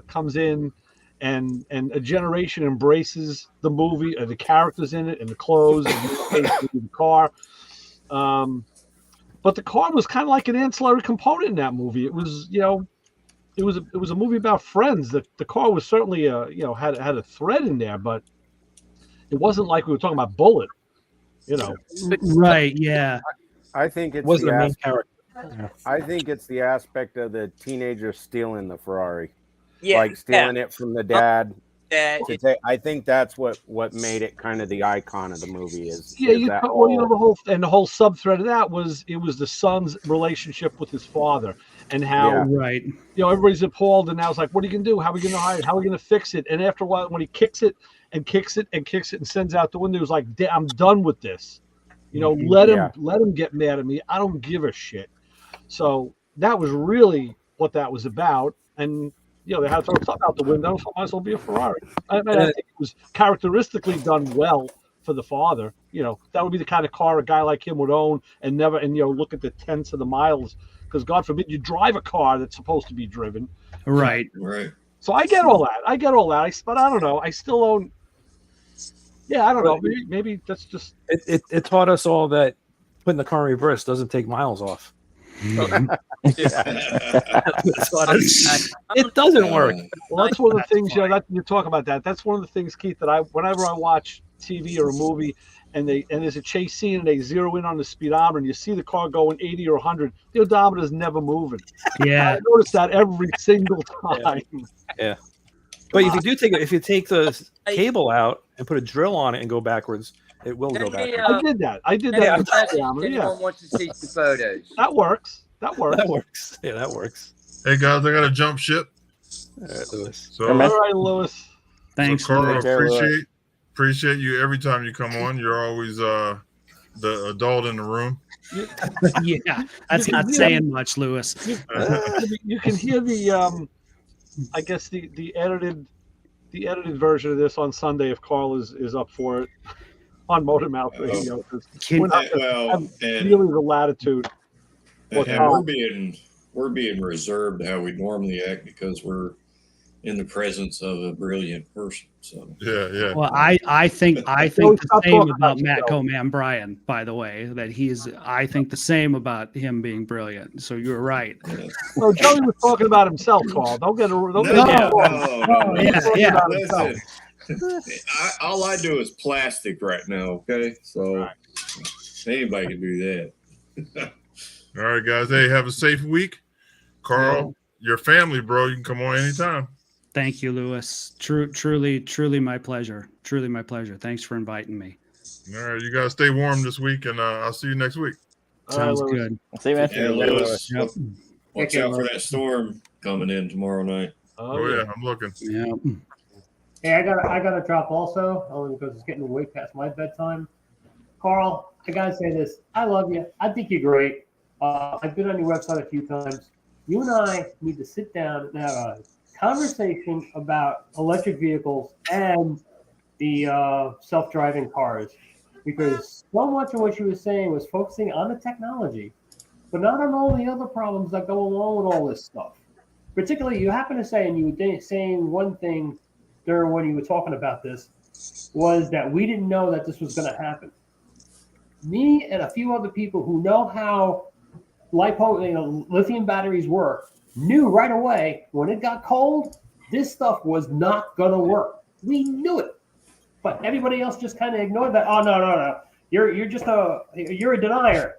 comes in and a generation embraces the movie, the characters in it, and the clothes, and the car. But the car was kind of like an ancillary component in that movie. It was, it was a movie about friends. The car was certainly had a thread in there, but it wasn't like we were talking about Bullet. Right? Yeah. I think it's Wasn't the the main aspect, character. I think it's the aspect of the teenager stealing the Ferrari, Yeah, like stealing it from the dad. that To take, I think that's what made it kind of the icon of the movie is. Yeah, is that the whole sub thread of that was the son's relationship with his father, and how Yeah. Right. everybody's appalled, and now it's like, what are you gonna do? How are we gonna hide? How are we gonna fix it? And after a while, when he kicks it and kicks it and kicks it and sends out the window, it's like, I'm done with this. Let him get mad at me. I don't give a shit. So that was really what that was about, and they had to throw stuff out the window, so it might as well be a Ferrari. I think it was characteristically done well for the father. That would be the kind of car a guy like him would own and never, look at the tenths of the miles, because God forbid you drive a car that's supposed to be driven. Right. Right. So I get all that. But I don't know. I still own. Yeah, I don't know. Maybe that's just. It taught us all that putting the car in reverse doesn't take miles off. It doesn't work. Well, that's one of the things. That you talk about that. That's one of the things, Keith, that whenever I watch TV or a movie, and there's a chase scene and they zero in on the speedometer and you see the car going 80 or 100, the odometer is never moving. Yeah. I notice that every single time. Yeah. But if you take the cable out and put a drill on it and go backwards, it will go backwards. I did that. Anyone wants to see some photos. That works. That works. Yeah, that works. Hey guys, I got to jump ship. All right, Lewis. So, all right, Lewis. Thanks, so Carl, Lewis. appreciate you every time you come on. You're always the adult in the room. Yeah, that's not saying much, Lewis. You can hear the I guess the edited version of this on Sunday if Carl is up for it on Motormouth Radio. We're not really the latitude. And we're being reserved how we normally act because we're in the presence of a brilliant person. So yeah. Well, I think the same about Matt Coman Bryan, by the way, that I think the same about him being brilliant. So you're right. yeah. No, Joey was talking about himself, Carl. Don't get No. Yeah. Listen, all I do is plastic right now. Okay, so anybody can do that. All right, guys. Hey, have a safe week. Carl, your family, bro. You can come on anytime. Thank you, Lewis. Truly my pleasure. Truly my pleasure. Thanks for inviting me. All right, you guys stay warm this week, and I'll see you next week. Sounds good. See you, man. Yeah, Lewis, Yep. watch out for that storm coming in tomorrow night. Oh yeah, I'm looking. Yeah. Hey, I gotta drop also, only because it's getting way past my bedtime. Carl, I gotta say this. I love you. I think you're great. I've been on your website a few times. You and I need to sit down and have a conversation about electric vehicles and the self-driving cars, because so much of what you were saying was focusing on the technology, but not on all the other problems that go along with all this stuff. Particularly, you happen to say, and you were saying one thing during when you were talking about this, was that we didn't know that this was going to happen. Me and a few other people who know how lithium batteries work knew right away when it got cold, this stuff was not going to work. We knew it, but everybody else just kind of ignored that. Oh no, you're a denier.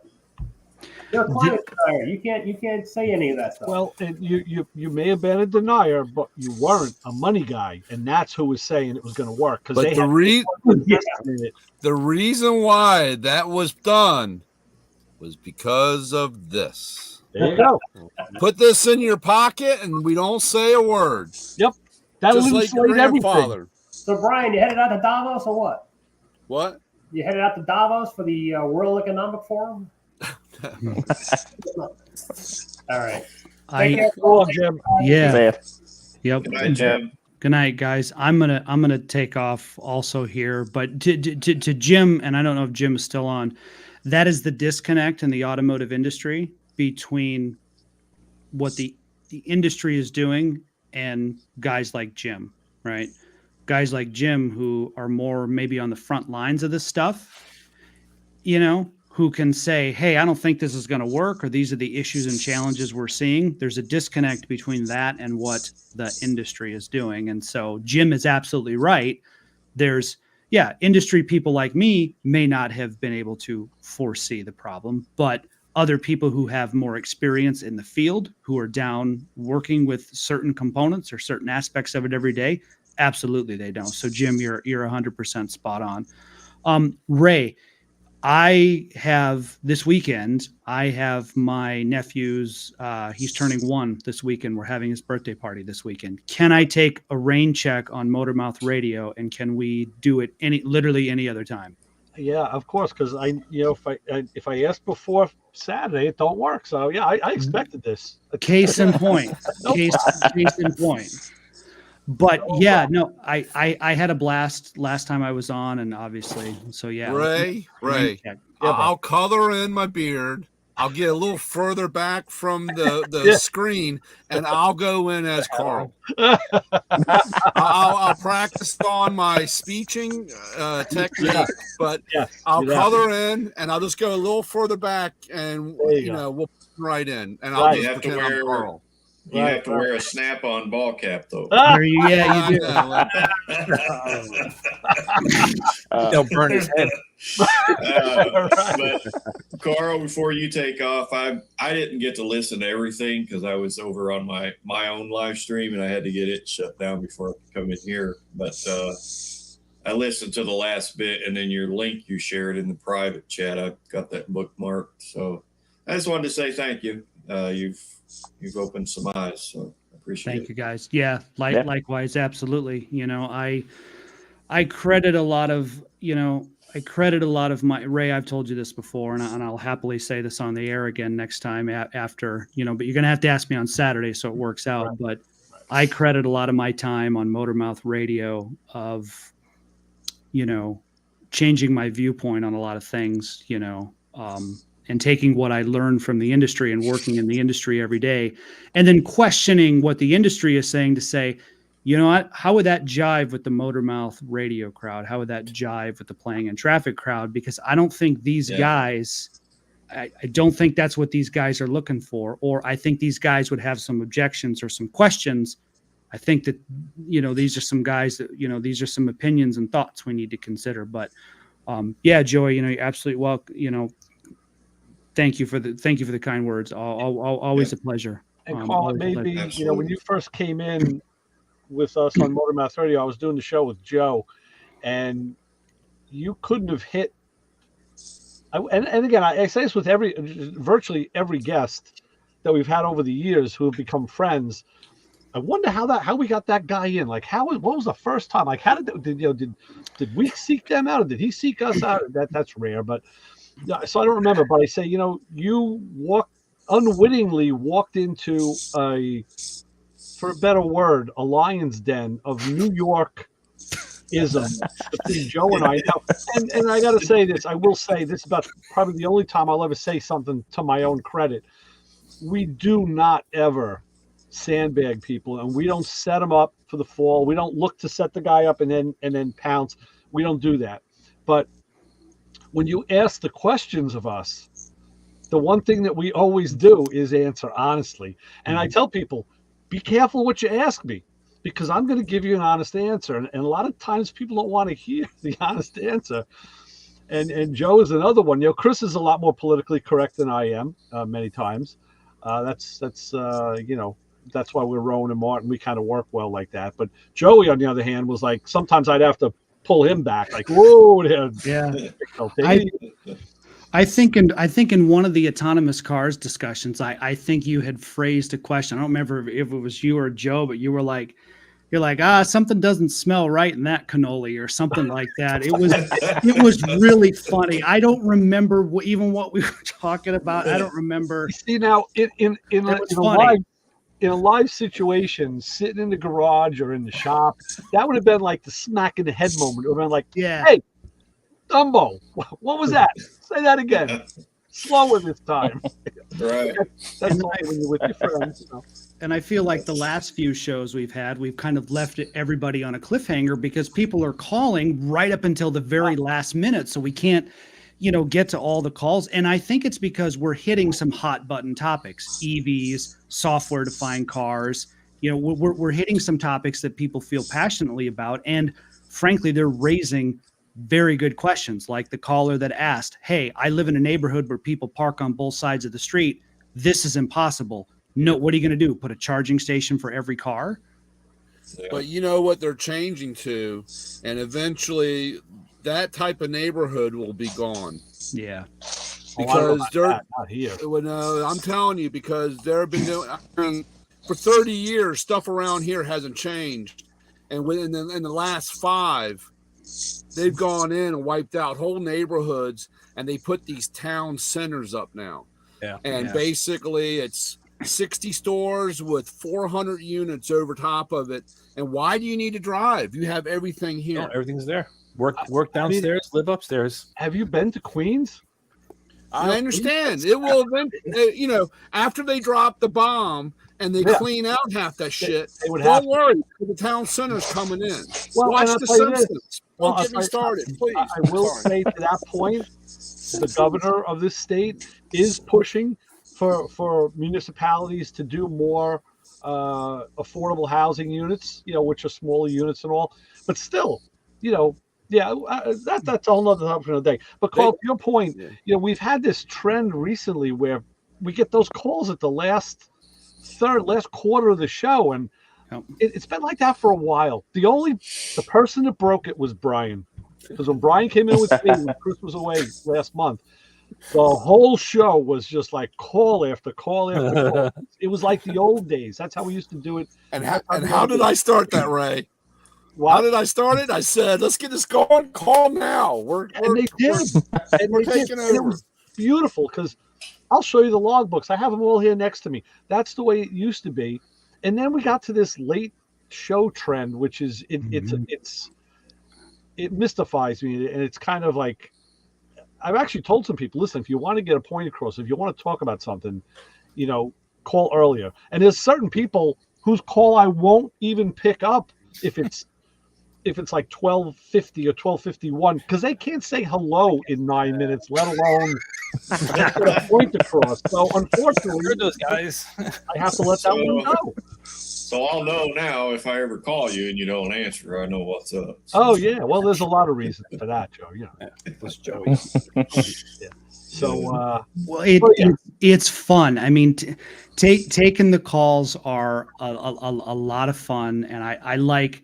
You're a climate denier. You can't say any of that stuff. Well, and you may have been a denier, but you weren't a money guy, and that's who was saying it was going to work. But the reason why that was done was because of this. There you go. Put this in your pocket, and we don't say a word. Yep, that'll Just like your insulate everything. grandfather. So Brian, you headed out to Davos or what? What? You headed out to Davos for the World Economic Forum? All right. Jim. Yeah. Yep. Good night, Jim. Good night, guys. I'm gonna take off also here, but to Jim, and I don't know if Jim is still on. That is the disconnect in the automotive industry between what the industry is doing and guys like Jim, right? Guys like Jim, who are more maybe on the front lines of this stuff, who can say, hey, I don't think this is going to work, or these are the issues and challenges we're seeing. There's a disconnect between that and what the industry is doing. And so Jim is absolutely right. There's, industry people like me may not have been able to foresee the problem, but other people who have more experience in the field, who are down working with certain components or certain aspects of it every day, absolutely they don't. So Jim, you're 100% spot on. Ray, this weekend, I have my nephew's, he's turning 1 this weekend. We're having his birthday party this weekend. Can I take a rain check on Motormouth Radio, and can we do it literally any other time? Yeah, of course, because if I ask before Saturday, it don't work. So yeah, I expected this. Case in point. Case in point. But yeah, no, I had a blast last time I was on, and obviously, so yeah. Ray, I'll color in my beard. I'll get a little further back from the screen, and I'll go in as Carl. I'll practice on my speeching technique, but I'll color in, and I'll just go a little further back, and we'll put right in, and I'll just pretend I'm Carl. You have to wear a snap-on ball cap, though. You do. They'll burn his head. But Carl, before you take off, I didn't get to listen to everything because I was over on my own live stream, and I had to get it shut down before I could come in here. But I listened to the last bit, and then your link you shared in the private chat, I've got that bookmarked. So I just wanted to say thank you. You've opened some eyes, so I appreciate it. Thank you, guys. Yeah, likewise, absolutely. I credit a lot of my Ray. I've told you this before, and I'll happily say this on the air again next time after, but you're gonna have to ask me on Saturday so it works out. Right. But I credit a lot of my time on Motormouth Radio of, changing my viewpoint on a lot of things, and taking what I learned from the industry and working in the industry every day, and then questioning what the industry is saying to say, how would that jive with the Motormouth Radio crowd? How would that jive with the Playing in Traffic crowd? Because I don't think these guys, I don't think that's what these guys are looking for, or I think these guys would have some objections or some questions. I think that, these are some guys that, these are some opinions and thoughts we need to consider. But Joey, you're absolutely welcome. Thank you for the kind words. Always a pleasure. And Carl, maybe when you first came in with us on Motormouth Radio, I was doing the show with Joe, and you couldn't have hit. And again, I say this with virtually every guest that we've had over the years who have become friends. I wonder how we got that guy in. Like, what was the first time? Like, how did we seek them out, or did he seek us out? That's rare, but. So I don't remember, but I say, you unwittingly walked into for a better word, a lion's den of New York ism between Joe and I. Now, and I got to say this, I will say this about probably the only time I'll ever say something to my own credit. We do not ever sandbag people, and we don't set them up for the fall. We don't look to set the guy up and then pounce. We don't do that. But when you ask the questions of us, the one thing that we always do is answer honestly. And I tell people, be careful what you ask me, because I'm going to give you an honest answer. And a lot of times people don't want to hear the honest answer. And Joe is another one. Chris is a lot more politically correct than I am many times. That's why we're Rowan and Martin. We kind of work well like that. But Joey, on the other hand, was like, sometimes I'd have to pull him back, like, whoa, yeah. I think in one of the autonomous cars discussions, I think you had phrased a question. I don't remember if it was you or Joe, but you're like, something doesn't smell right in that cannoli or something like that. It was really funny. I don't remember what we were talking about. I don't remember. See, now in a live situation, sitting in the garage or in the shop, that would have been like the smack in the head moment. It would have been like, hey, Dumbo, what was that? Say that again. slower this time. Right. That's nice when you're with your friends. You know. And I feel like the last few shows we've had, we've kind of left everybody on a cliffhanger because people are calling right up until the very last minute. So we can't, get to all the calls. And I think it's because we're hitting some hot button topics, EVs, software defined cars. We're hitting some topics that people feel passionately about. And frankly, they're raising very good questions, like the caller that asked, hey, I live in a neighborhood where people park on both sides of the street. This is impossible. No, what are you going to do? Put a charging station for every car? But you know what they're changing to, and eventually that type of neighborhood will be gone. Yeah. Because not here. No, I'm telling you, because they've been doing, for 30 years, stuff around here hasn't changed. And in the last 5, they've gone in and wiped out whole neighborhoods, and they put these town centers up now. Yeah. And basically it's 60 stores with 400 units over top of it. And why do you need to drive? You have everything here. No, everything's there. Work downstairs, live upstairs. Have you been to Queens? I understand. It will eventually, after they drop the bomb and they clean out half that shit, don't worry, the town center's coming in. Well, Watch The Simpsons. Well, Don't get me started, please. I will say to that point, the governor of this state is pushing for municipalities to do more affordable housing units, which are smaller units and all. But still, that's all another topic for the day. But Carl, to your point, we've had this trend recently where we get those calls at the last quarter of the show, and it's been like that for a while. The person that broke it was Brian, because when Brian came in with me when Chris was away last month, the whole show was just like call after call after call. It was like the old days. That's how we used to do it. And how did I start that, Ray? How did I start it? I said, let's get this going. Call now. They did. We're taking over. It was beautiful because I'll show you the logbooks. I have them all here next to me. That's the way it used to be. And then we got to this late show trend, which is it mystifies me. And it's kind of like, I've actually told some people, listen, if you want to get a point across, if you want to talk about something, call earlier. And there's certain people whose call I won't even pick up if it's like 12:50 or 12:51, because they can't say hello in 9 minutes, let alone get a point across. So unfortunately, those guys, I have to let that one go. So I'll know now if I ever call you and you don't answer, I know what's up. Oh yeah, well, there's a lot of reasons for that, Joe. That's Joey. Yeah. So it's fun. I mean, taking the calls are a lot of fun, and I like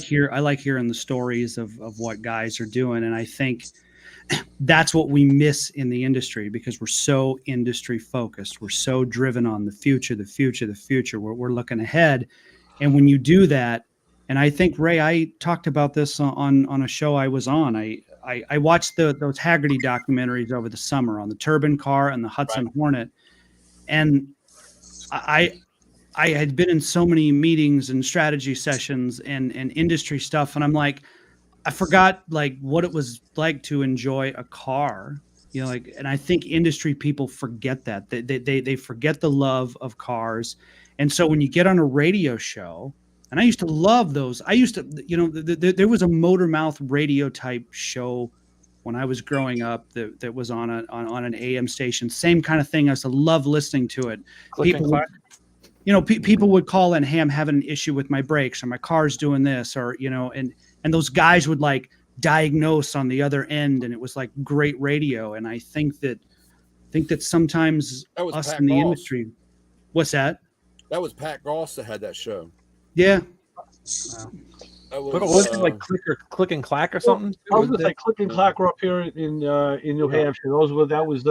hearing the stories of what guys are doing, and I think that's what we miss in the industry because we're so industry focused. We're so driven on the future. We're looking ahead. And when you do that, and I think, Ray, I talked about this on a show I was on. I watched those Haggerty documentaries over the summer on the turbine car and the Hudson Hornet. And I had been in so many meetings and strategy sessions and industry stuff. And I'm like, I forgot what it was like to enjoy a car, and I think industry people forget that. They forget the love of cars. And so when you get on a radio show, and I used to love those, there was a motor mouth radio type show when I was growing up that was on an AM station, same kind of thing. I used to love listening to it. People would call in, hey, I'm having an issue with my brakes or my car's doing this, or, and those guys would diagnose on the other end, and it was great radio. And I think that sometimes us in the industry, what's that? That was Pat Goss that had that show. Yeah. But wasn't it Click and Clack or something? I was going to say Click and Clack were up here in New Hampshire. That was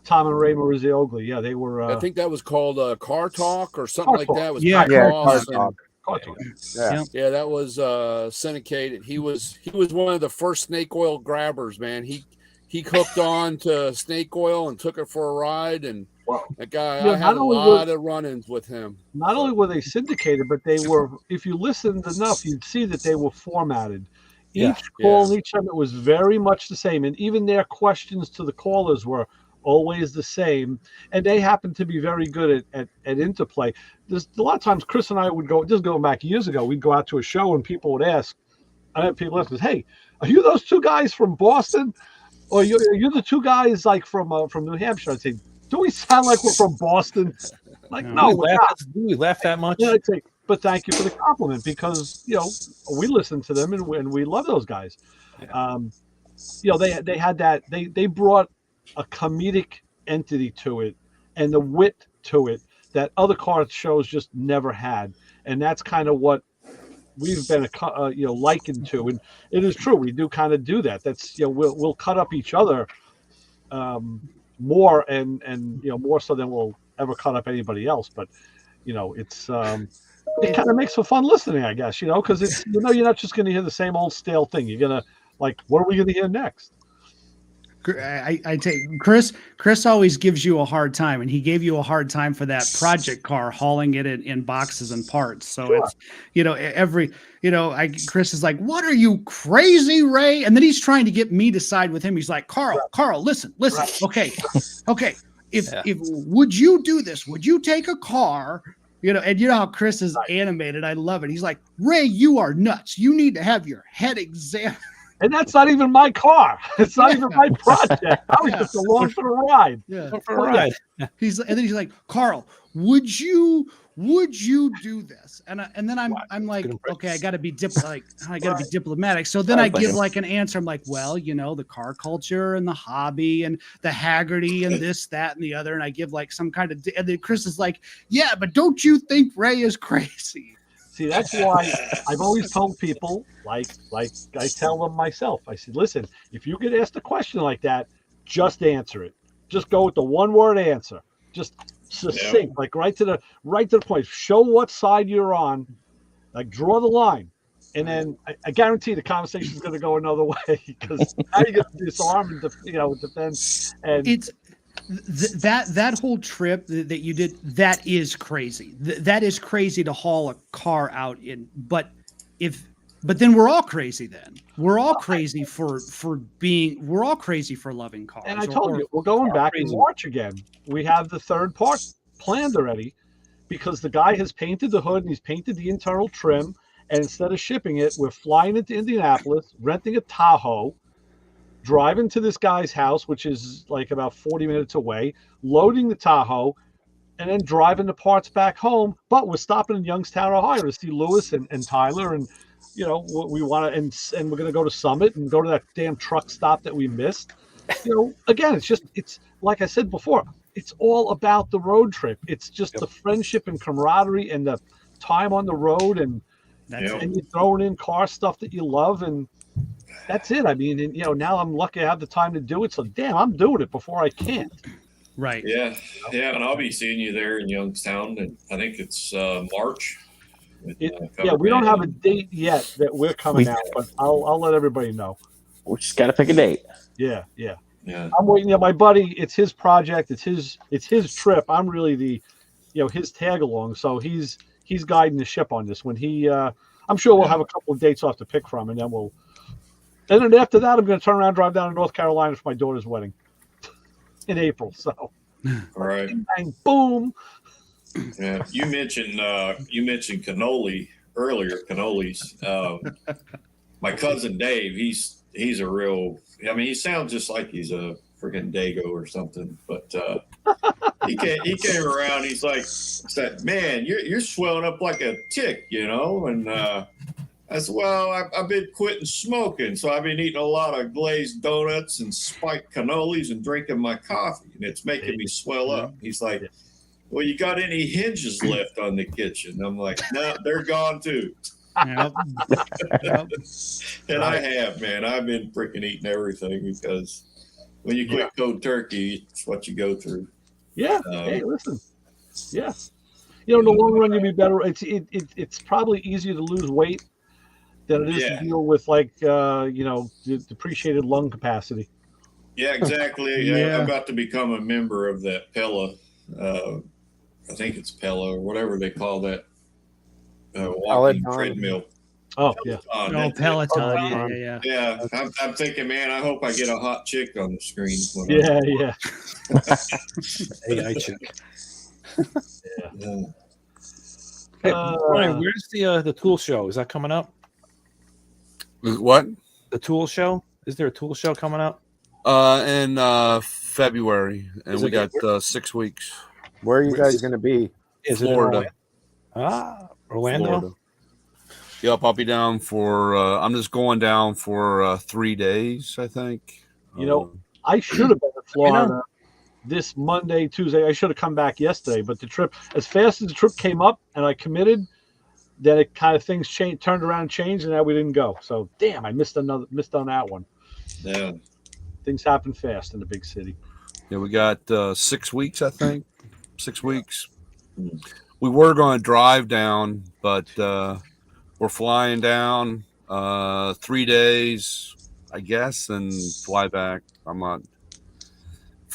Tom and Ray Marizziogli. Yeah, they were. I think that was called Car Talk or something like that. It was Car Talk. Yeah, that was syndicated. He was one of the first snake oil grabbers, man. He hooked on to snake oil and took it for a ride, and that guy, I had a lot of run-ins with him. Not only were they syndicated, but they were, if you listened enough, you'd see that they were formatted. Each call, each time, it was very much the same. And even their questions to the callers were always the same, and they happen to be very good at interplay. There's a lot of times Chris and I would go, just going back years ago, we'd go out to a show and people would ask, I have people ask us, hey, are you those two guys from Boston? Or are you the two guys like from New Hampshire? I'd say, do we sound like we're from Boston? Like, no, we're not. Do we laugh that much? Yeah, I'd say, but thank you for the compliment, because we listen to them and we love those guys. They had that, they brought a comedic entity to it and the wit to it that other car shows just never had, and that's kind of what we've been likened to. And it is true, we do kind of do that. That's we'll cut up each other more and more so than we'll ever cut up anybody else. But it's it kind of makes for fun listening, I guess, because it's you're not just going to hear the same old stale thing. You're gonna like, what are we going to hear next? I take Chris always gives you a hard time, and he gave you a hard time for that project car, hauling it in boxes and parts. So Sure. It's Chris is like, what are you, crazy, Ray? And then he's trying to get me to side with him. He's like, Carl, listen, Right. okay. If would you do this? Would you take a car? And you know how Chris is animated. I love it. He's like, Ray, you are nuts. You need to have your head examined. And that's not even my car. It's not even my project. I was just along for the ride. Yeah. For a ride. And then he's like, Carl, would you do this? And then I'm like, okay, I got to be diplomatic. So then I give like an answer. I'm like, well, the car culture and the hobby and the Haggerty and this, that, and the other. And I give like some kind of, and then Chris is like, yeah, but don't you think Ray is crazy? See, that's why I've always told people, like I tell them myself, I said, listen, if you get asked a question like that, just answer it. Just go with the one-word answer. Just succinct, like right to the point. Show what side you're on, like draw the line. And then I guarantee the conversation is going to go another way, because how are you going to disarm and defend? And it's that whole trip that you did, that is crazy. That is crazy to haul a car out in. But then we're all crazy. Then we're all crazy we're all crazy for loving cars. And I told you, we're going back in March again. We have the third part planned already, because the guy has painted the hood and he's painted the internal trim. And instead of shipping it, we're flying into Indianapolis, renting a Tahoe, driving to this guy's house, which is like about 40 minutes away, loading the Tahoe, and then driving the parts back home. But we're stopping in Youngstown, Ohio to see Lewis and Tyler. And, we want to, and we're going to go to Summit and go to that damn truck stop that we missed. Again, it's like I said before, it's all about the road trip. It's just the friendship and camaraderie and the time on the road. And you're throwing in car stuff that you love, and that's it. I mean, now I'm lucky I have the time to do it. So damn, I'm doing it before I can't. Right. Yeah. And I'll be seeing you there in Youngstown, and I think it's March. We don't have a date yet that we're coming out, but I'll let everybody know. We just got to pick a date. Yeah. I'm waiting. My buddy, it's his project. It's his trip. I'm really the, his tag along. So he's guiding the ship on this. When I'm sure we'll have a couple of dates off to pick from, and then after that, I'm going to turn around, drive down to North Carolina for my daughter's wedding in April. So, all right, bang, boom. Yeah, you mentioned cannoli earlier. Cannolis. My cousin Dave, he's a real. I mean, he sounds just like he's a freaking Dago or something. But he came around. He's like, said, "Man, you're swelling up like a tick," And I said, "Well, I've been quitting smoking, so I've been eating a lot of glazed donuts and spiked cannolis and drinking my coffee, and it's making me swell up." He's like, "Well, you got any hinges left on the kitchen?" I'm like, "No, they're gone too." Yep. And I have, man. I've been freaking eating everything, because when you quit cold turkey, it's what you go through. Yeah. Hey, listen. Yeah. In the long run, you'll be better. It's probably easier to lose weight than it is to deal with depreciated lung capacity. Yeah, exactly. I'm about to become a member of that Pella. I think it's Pella or whatever they call that walking treadmill. Oh yeah. Oh, Oh, Peloton. Yeah, Peloton. yeah, yeah. Yeah, I'm thinking, man, I hope I get a hot chick on the screen. Yeah, yeah. AI chick. Yeah. Hey, Brian, where's the tool show? Is that coming up? What? The tool show? Is there a tool show coming up? In February, and Is we it- got 6 weeks. Where are you guys going to be? Is it in Florida. Orlando? Florida. Yep, I'll be down for. I'm just going down for 3 days, I think. You know, I should have been in Florida this Monday, Tuesday. I should have come back yesterday, but the trip, as fast as the trip came up and I committed, then it kind of things changed, turned around and changed, and now we didn't go. So damn, I missed on that one. Yeah. Things happen fast in the big city. Yeah, we got 6 weeks, I think. 6 weeks. We were going to drive down, but we're flying down 3 days, I guess, and fly back. I'm not.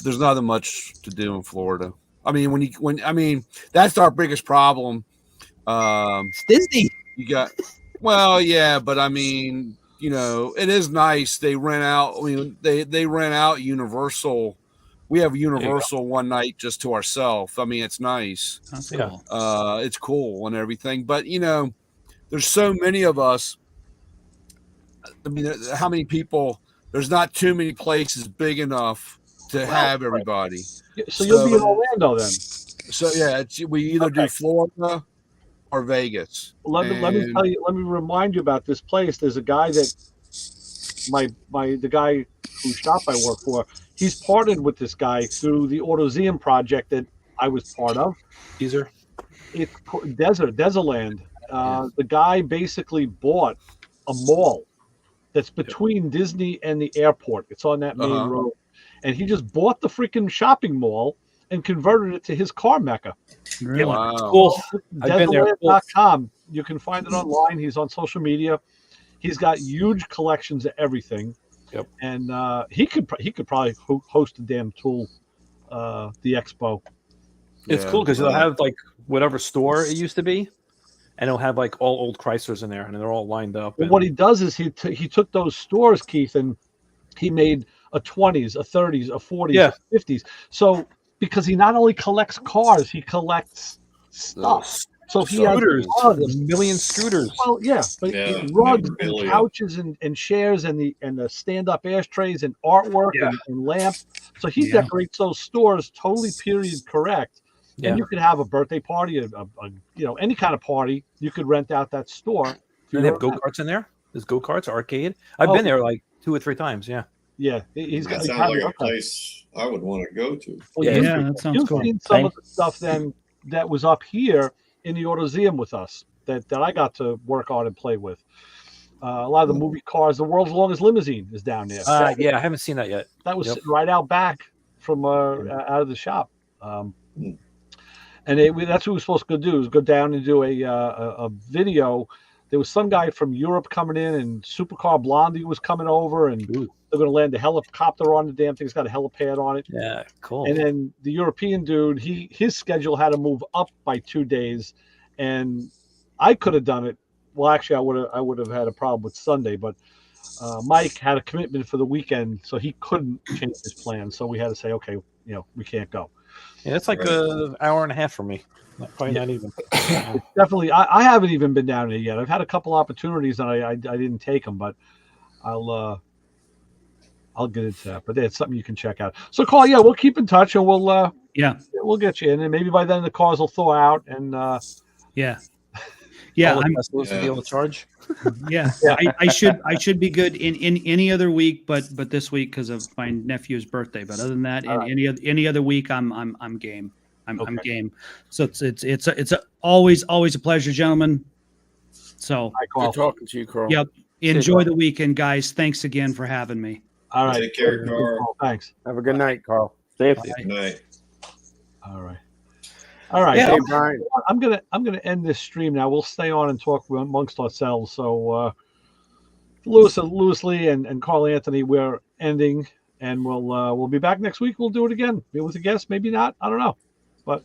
There's not that much to do in Florida. I mean, that's our biggest problem. It's Disney. You got, well, yeah, but I mean, you know, it is nice. They rent out. I mean, they rent out Universal. We have Universal one night just to ourselves. I mean, it's nice. That's Yeah. cool. It's cool and everything. But you know, there's so many of us. I mean, how many people? There's not too many places big enough to have everybody. So you'll be in Orlando then. So yeah, we either do Florida or Vegas. Let me tell you. Let me remind you about this place. There's a guy that the guy whose shop I work for. He's partnered with this guy through the AutoZeum project that I was part of. Teaser. It's Desertland. The guy basically bought a mall that's between Disney and the airport. It's on that main road, and he just bought the freaking shopping mall and converted it to his car mecca. Really? Wow. Cool. I've been there. Desertland.com. You can find it online. He's on social media. He's got huge collections of everything. Yep. And he could probably host a damn tool, the expo. It's cool because they'll have like whatever store it used to be, and it'll have like all old Chryslers in there, and they're all lined up. Well, what he does is he took those stores, Keith, and he made a 20s, a 30s, a 40s, a 50s. So because he not only collects cars, he collects stuff. So he has a million scooters. Well, yeah, but rugs and couches and chairs and the stand-up ashtrays and artwork and lamps. So he decorates those stores totally period correct. Yeah. And you could have a birthday party, a any kind of party. You could rent out that store. Do they have go-karts in there? There's go-karts, arcade. I've been there like 2 or 3 times. Yeah. Yeah, he's got. That sounds like a place I would want to go to. Well, yeah, that sounds cool. You've seen some of the stuff then that was up here in the AutoZeum with us that I got to work on and play with. A lot of the movie cars. The world's longest limousine is down there. Yeah, I haven't seen that yet. That was sitting right out back from out of the shop. And that's what we were supposed to do, is go down and do a video. There was some guy from Europe coming in, and Supercar Blondie was coming over, and they're going to land a helicopter on the damn thing. It's got a helipad on it. Yeah, cool. And then the European dude, his schedule had to move up by 2 days, and I could have done it. Well, actually, I would have had a problem with Sunday, but Mike had a commitment for the weekend, so he couldn't change his plan. So we had to say, okay, we can't go. Yeah, it's like an hour and a half for me. Probably not even. Definitely, I haven't even been down there yet. I've had a couple opportunities and I didn't take them, but I'll get into that. But it's something you can check out. So, Carl, we'll keep in touch and we'll get you in, and maybe by then the cars will thaw out and I'm supposed to be able to charge. Yeah. I should be good in any other week, but this week because of my nephew's birthday. But other than that, any other week, I'm game. I'm game. So it's always a pleasure, gentlemen. So good talking to you, Carl. Yep. Enjoy the weekend, guys. Thanks again for having me. All right. Take care, Carl. Thanks. Have a good night, Carl. Safe. Good night. All right. All right. Hey, Brian. I'm gonna end this stream now. We'll stay on and talk amongst ourselves. So Lewis Lee and Carl Anthony, we're ending, and we'll be back next week. We'll do it again. Maybe with a guest, maybe not. I don't know. But